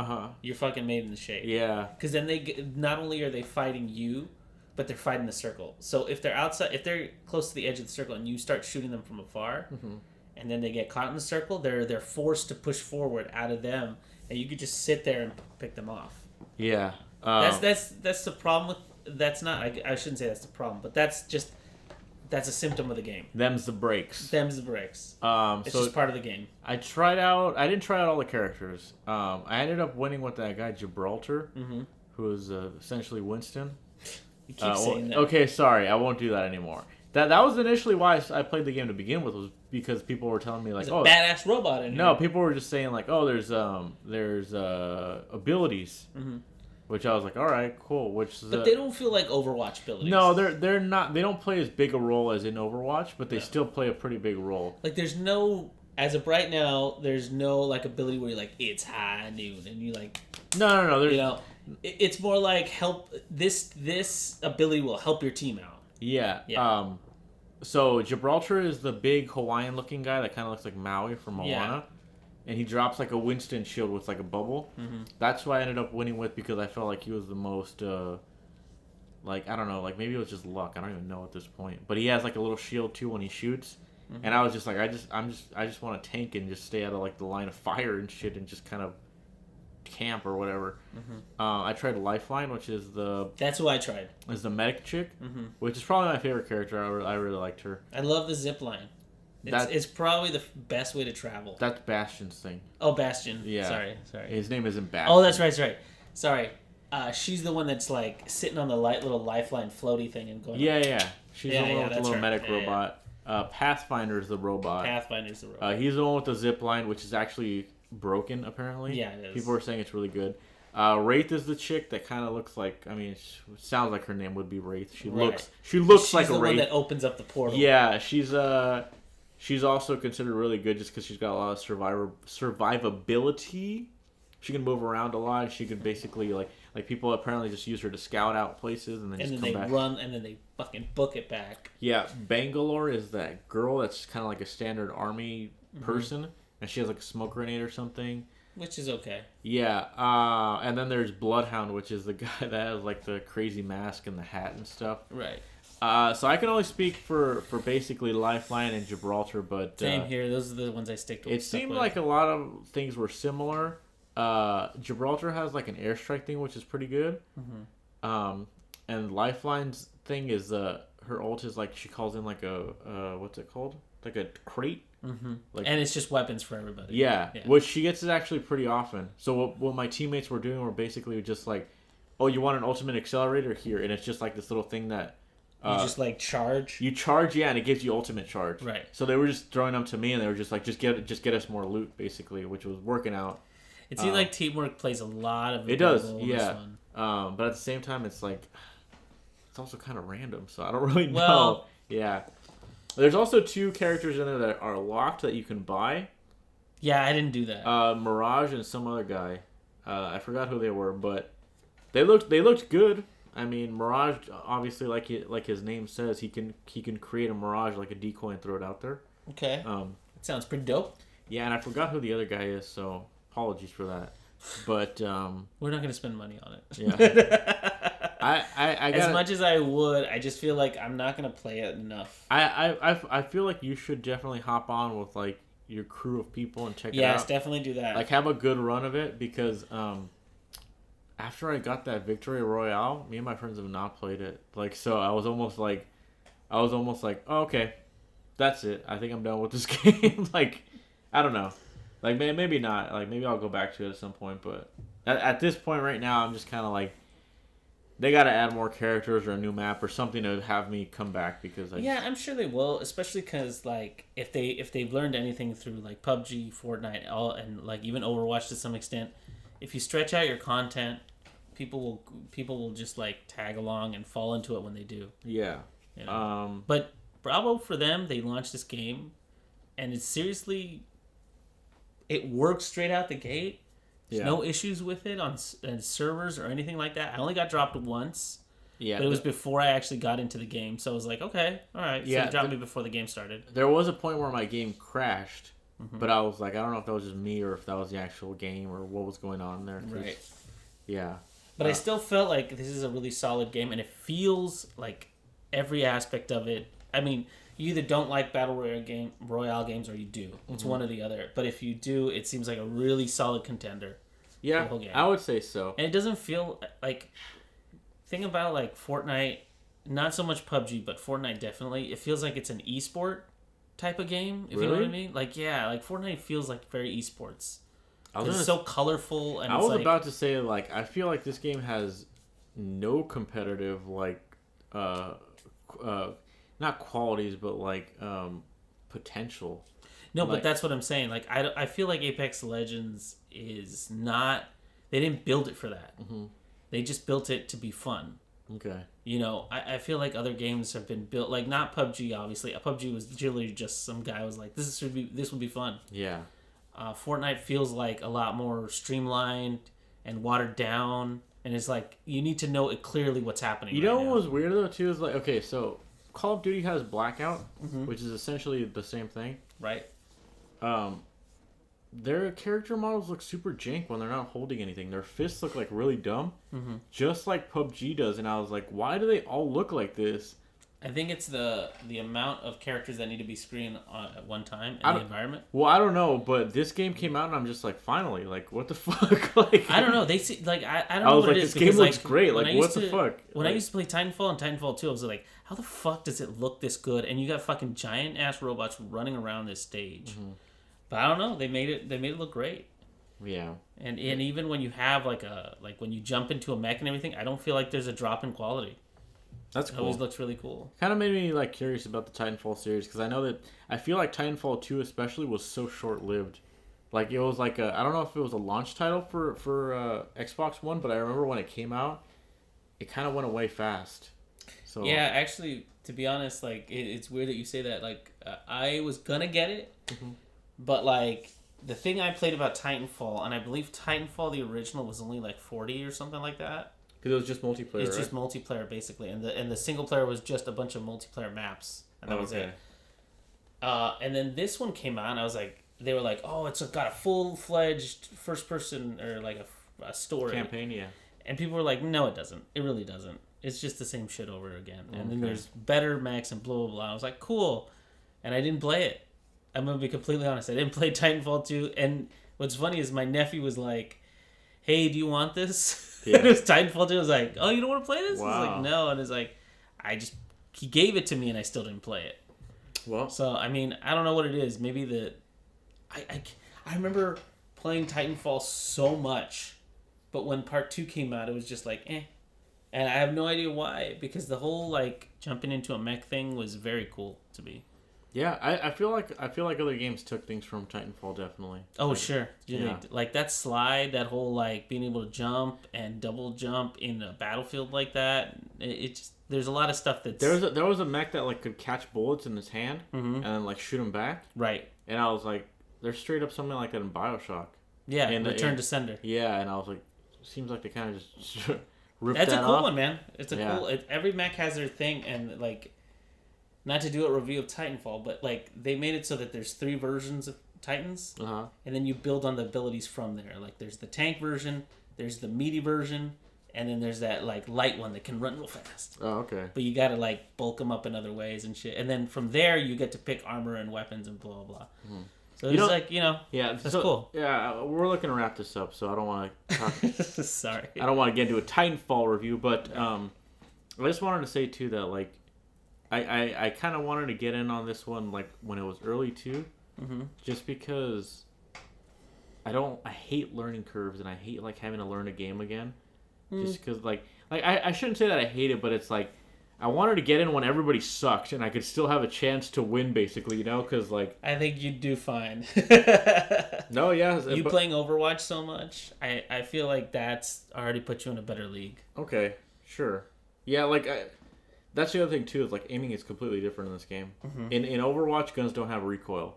you're fucking made in the shape. Yeah. Because then not only are they fighting you, but they're fighting the circle. So if they're outside, if they're close to the edge of the circle and you start shooting them from afar, and then they get caught in the circle, they're forced to push forward out of them, and you could just sit there and pick them off. Yeah. That's the problem with. That's not. I shouldn't say that's the problem, but that's a symptom of the game. Them's the breaks. It's just part of the game. I didn't try out all the characters. I ended up winning with that guy Gibraltar, who is essentially Winston. You keep saying that. Okay, sorry, I won't do that anymore. That was initially why I played the game to begin with, was because people were telling me like, there's a badass robot in here. No, people were just saying like, oh, there's abilities. Which I was like, all right, cool. But they don't feel like Overwatch abilities. No, they're not. They don't play as big a role as in Overwatch, but they still play a pretty big role. Like, there's no, as of right now, there's no like ability where you're like, it's high noon, and you like. No. There's, it's more like help. This ability will help your team out. Yeah. So Gibraltar is the big Hawaiian-looking guy that kind of looks like Maui from Moana. Yeah. And he drops like a Winston shield with like a bubble. That's who I ended up winning with because I felt like he was the most, like, I don't know, like maybe it was just luck. I don't even know at this point. But he has like a little shield too when he shoots. And I was just like, I just want to tank and just stay out of like the line of fire and shit and just kind of camp or whatever. I tried Lifeline, which is that's who I tried. Is the medic chick, which is probably my favorite character. I really liked her. I love the zip line. It's probably the best way to travel. That's Bastion's thing. Oh, Bastion. Yeah. Sorry. His name isn't Bastion. Oh, that's right. Sorry. She's the one that's like sitting on the little lifeline floaty thing and going. Yeah. She's the one with the little medic robot. Pathfinder's the robot. He's the one with the zip line, which is actually broken apparently. Yeah, it is. People are saying it's really good. Wraith is the chick that kind of looks like. I mean, it sounds like her name would be Wraith. She looks like a Wraith. She's the one that opens up the portal. Yeah, she's also considered really good just because she's got a lot of survivability. She can move around a lot. She could basically like people apparently just use her to scout out places and then just come back. Run and then they fucking book it back. Yeah, Bangalore is that girl that's kind of like a standard army person, and she has like a smoke grenade or something. Which is okay. Yeah, and then there's Bloodhound, which is the guy that has like the crazy mask and the hat and stuff. Right. So I can only speak for basically Lifeline and Gibraltar, but same here. Those are the ones I stick to. It seemed like a lot of things were similar. Gibraltar has like an airstrike thing, which is pretty good. And Lifeline's thing is her ult is like she calls in like a what's it called? Like a crate. Mm-hmm. Like, and it's just weapons for everybody. Yeah, what she gets is actually pretty often. So what my teammates were doing were basically just like, oh, you want an ultimate accelerator here, and it's just like this little thing that you just like charge. You charge, yeah, and it gives you ultimate charge. Right. So they were just throwing them to me, and they were just like, just get us more loot, basically, which was working out. It seems like teamwork plays a lot of. It does, yeah. But at the same time, it's like it's also kind of random, so I don't really know. Well, yeah. There's also 2 characters in there that are locked that you can buy. Yeah, I didn't do that. Mirage and some other guy. I forgot who they were, but they looked good. I mean, Mirage obviously, like his name says, he can create a mirage like a decoy and throw it out there. Okay. That sounds pretty dope. Yeah, and I forgot who the other guy is, so apologies for that. But we're not gonna spend money on it. Yeah. I as much as I would, I just feel like I'm not gonna play it enough. I feel like you should definitely hop on with like your crew of people and check it out. Yes, definitely do that. Like have a good run of it because after I got that Victory Royale, me and my friends have not played it. Like so, I was almost like, oh, okay, that's it. I think I'm done with this game. Like, I don't know. Like maybe not. Like maybe I'll go back to it at some point. But at this point right now, I'm just kind of like. They got to add more characters or a new map or something to have me come back because I'm sure they will, especially because like if they've learned anything through like PUBG, Fortnite, and like even Overwatch to some extent, if you stretch out your content, people will just like tag along and fall into it when they do. Yeah. You know? But bravo for them, they launched this game, and it's seriously, it works straight out the gate. There's no issues with it on servers or anything like that. I only got dropped once. Yeah, but it was before I actually got into the game, so I was like, okay, all right. Yeah, so it dropped me before the game started. There was a point where my game crashed, but I was like, I don't know if that was just me or if that was the actual game or what was going on there. Right. Yeah. But I still felt like this is a really solid game, and it feels like every aspect of it. I mean, you either don't like Battle Royale games or you do. It's one or the other. But if you do, it seems like a really solid contender. Yeah, I would say so. And it doesn't feel like... Thing about like Fortnite, not so much PUBG, but Fortnite definitely, it feels like it's an esport type of game, if you know what I mean. Like, yeah, like Fortnite feels like very esports. It's so colorful. And I was about to say, like, I feel like this game has no competitive, like, not qualities, but like potential. No, but that's what I'm saying. Like, I feel like Apex Legends is not. They didn't build it for that. Mm-hmm. They just built it to be fun. Okay. You know, I feel like other games have been built, like not PUBG. Obviously, PUBG was literally just some guy was like, this would be fun. Yeah. Fortnite feels like a lot more streamlined and watered down, and it's like you need to know it clearly what's happening. You know what was weird though too is like, okay, so Call of Duty has Blackout, which is essentially the same thing, right? Their character models look super jank when they're not holding anything. Their fists look like really dumb, just like PUBG does. And I was like, why do they all look like this? I think it's the amount of characters that need to be screened at one time in the environment. Well, I don't know, but this game came out and I'm just like, finally, like, what the fuck? Like, I don't know. They see, like, I don't know what it is. This game looks great. Like, what the fuck? When I used to play Titanfall and Titanfall 2, I was like, how the fuck does it look this good? And you got fucking giant ass robots running around this stage. Mm-hmm. But I don't know. They made it look great. Yeah. And even when you have like when you jump into a mech and everything, I don't feel like there's a drop in quality. That's cool. It always looks really cool. Kind of made me like curious about the Titanfall series because I feel like Titanfall 2 especially was so short-lived. Like it was like I don't know if it was a launch title for Xbox One, but I remember when it came out, it kind of went away fast. So yeah, actually, to be honest, like it's weird that you say that. Like I was gonna get it, but like the thing I played about Titanfall, and I believe Titanfall the original was only like 40 or something like that. Because it was just multiplayer. It's just multiplayer basically, and the single player was just a bunch of multiplayer maps, and that was it. And then this one came out, and I was like, they were like, oh, it's got a full-fledged first-person or like a story campaign, yeah. And people were like, no, it doesn't. It really doesn't. It's just the same shit over again. And then there's better mechs and blah blah blah. I was like, cool, and I didn't play it. I'm gonna be completely honest. I didn't play Titanfall 2, and what's funny is my nephew was like. hey, do you want this? Yeah. And it was Titanfall 2. I was like, oh, you don't want to play this? Wow. I was like, no. And it's like, he gave it to me and I still didn't play it. Well. So, I mean, I don't know what it is. Maybe I remember playing Titanfall so much, but when part 2 came out, it was just like, eh. And I have no idea why, because the whole, like, jumping into a mech thing was very cool to me. Yeah, I feel like other games took things from Titanfall, definitely. Oh, like, sure. Yeah. Like, that slide, that whole, like, being able to jump and double jump in a battlefield like that, it just, there's a lot of stuff that's... There was a mech that, like, could catch bullets in his hand mm-hmm. and then, like, shoot them back. Right. And I was like, there's straight up something like that in BioShock. Yeah, Return to Sender. Yeah, and I was like, seems like they kind of just... That's a cool off. one, man. It's a cool... every mech has their thing, and, like... Not to do a review of Titanfall, but, like, they made it so that there's 3 versions of Titans, and then you build on the abilities from there. Like, there's the tank version, there's the meaty version, and then there's that, like, light one that can run real fast. Oh, okay. But you gotta, like, bulk them up in other ways and shit. And then from there, you get to pick armor and weapons and blah, blah, blah. Mm-hmm. So it's like, yeah, that's cool. Yeah, we're looking to wrap this up, so I don't want to talk. Sorry. I don't want to get into a Titanfall review, but I just wanted to say too that like I kind of wanted to get in on this one like when it was early too, just because I hate learning curves and I hate like having to learn a game again, just because like I shouldn't say that I hate it, but it's like. I wanted to get in when everybody sucked, and I could still have a chance to win, basically, because, like... I think you'd do fine. No, yeah. Playing Overwatch so much, I feel like that's already put you in a better league. Okay, sure. Yeah, like, that's the other thing, too, is, like, aiming is completely different in this game. Mm-hmm. In Overwatch, guns don't have recoil.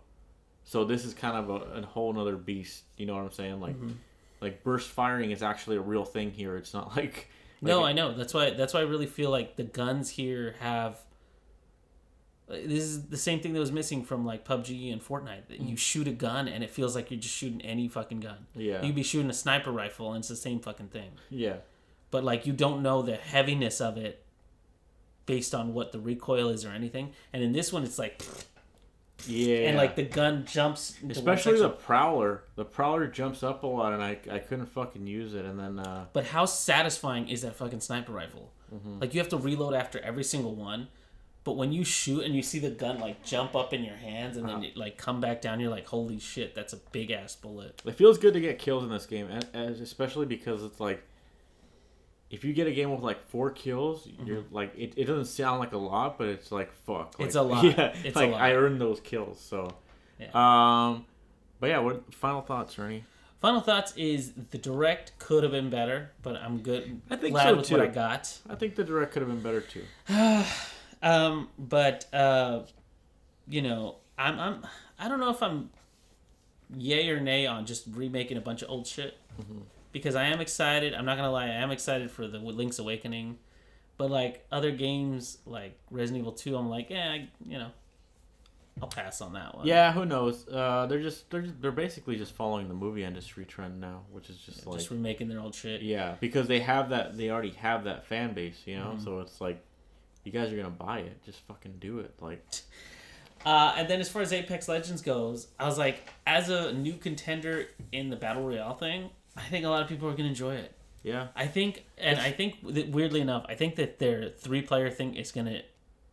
So this is kind of a whole nother beast, you know what I'm saying? Like, like burst firing is actually a real thing here. It's not like... No, I know. That's why I really feel like the guns here have... This is the same thing that was missing from like PUBG and Fortnite. You shoot a gun and it feels like you're just shooting any fucking gun. Yeah. You'd be shooting a sniper rifle and it's the same fucking thing. Yeah. But like you don't know the heaviness of it based on what the recoil is or anything. And in this one it's like... Yeah. And like the gun jumps into especially the Prowler. The Prowler jumps up a lot and I couldn't fucking use it and then But how satisfying is that fucking sniper rifle? Mm-hmm. Like you have to reload after every single one, but when you shoot and you see the gun like jump up in your hands and then it like come back down, you're like, holy shit, that's a big ass bullet. It feels good to get kills in this game, and especially because it's like if you get a game with like 4 kills, you're like it doesn't sound like a lot, but it's like fuck. Like, it's a lot. Yeah, it's like a lot. I earned those kills. So, but yeah, what final thoughts, Ernie? Final thoughts is the direct could have been better, but I'm good. I think glad so with too. what I got. I think the direct could have been better too. But you know, I don't know if I'm yay or nay on just remaking a bunch of old shit. Mm-hmm. Because I am excited. I'm not going to lie. I am excited for the Link's Awakening. But, like, other games, like Resident Evil 2, I'm like, I'll pass on that one. Yeah, who knows? They're basically just following the movie industry trend now, which is just like... Just remaking their old shit. Yeah, because they already have that fan base, you know? Mm-hmm. So it's like, you guys are going to buy it. Just fucking do it. Like... And then as far as Apex Legends goes, I was like, as a new contender in the Battle Royale thing... I think a lot of people are going to enjoy it. Yeah. I think that, weirdly enough, I think that their 3-player thing is going to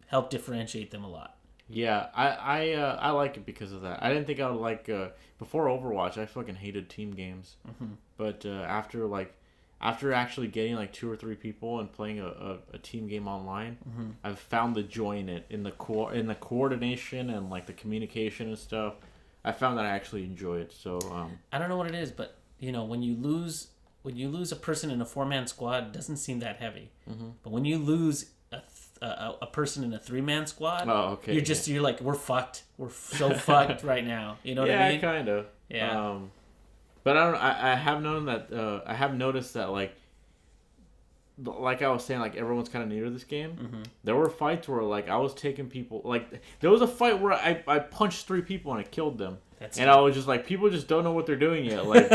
help differentiate them a lot. Yeah, I like it because of that. I didn't think I would like before Overwatch. I fucking hated team games, but after actually getting like 2 or 3 people and playing a team game online, I've found the joy in it, in the coordination and like the communication and stuff. I found that I actually enjoy it. So I don't know what it is, but. You know, when you lose a person in a 4-man squad, it doesn't seem that heavy. Mm-hmm. But when you lose a person in a 3-man squad, you're like, we're fucked. We're so fucked right now. You know what I mean? Yeah, kind of. Yeah. But I have known that I have noticed that like I was saying, like everyone's kind of new to this game. Mm-hmm. There were fights where like I was taking people like there was a fight where I punched 3 people and I killed them. I was just like, people just don't know what they're doing yet. Like,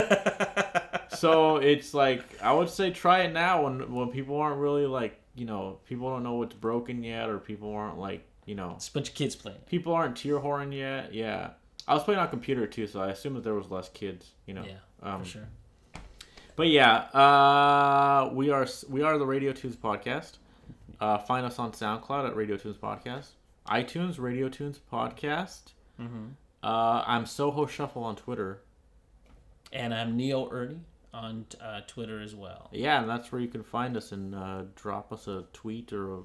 so it's like, I would say try it now when people aren't really like, you know, people don't know what's broken yet, or people aren't like, you know. It's a bunch of kids playing. People aren't tier whoring yet. Yeah. I was playing on computer too, so I assume that there was less kids, you know. Yeah, for sure. But yeah, we are the Radio Toons podcast. Find us on SoundCloud at Radio Toons Podcast, iTunes Radio Toons Podcast. Mm-hmm. I'm Soho Shuffle on Twitter, and I'm Neo Ernie on Twitter as well. Yeah, and that's where you can find us and drop us a tweet or a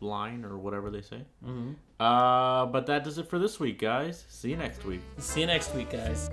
line or whatever they say. Mm-hmm. But that does it for this week, guys. See you next week. See you next week, guys.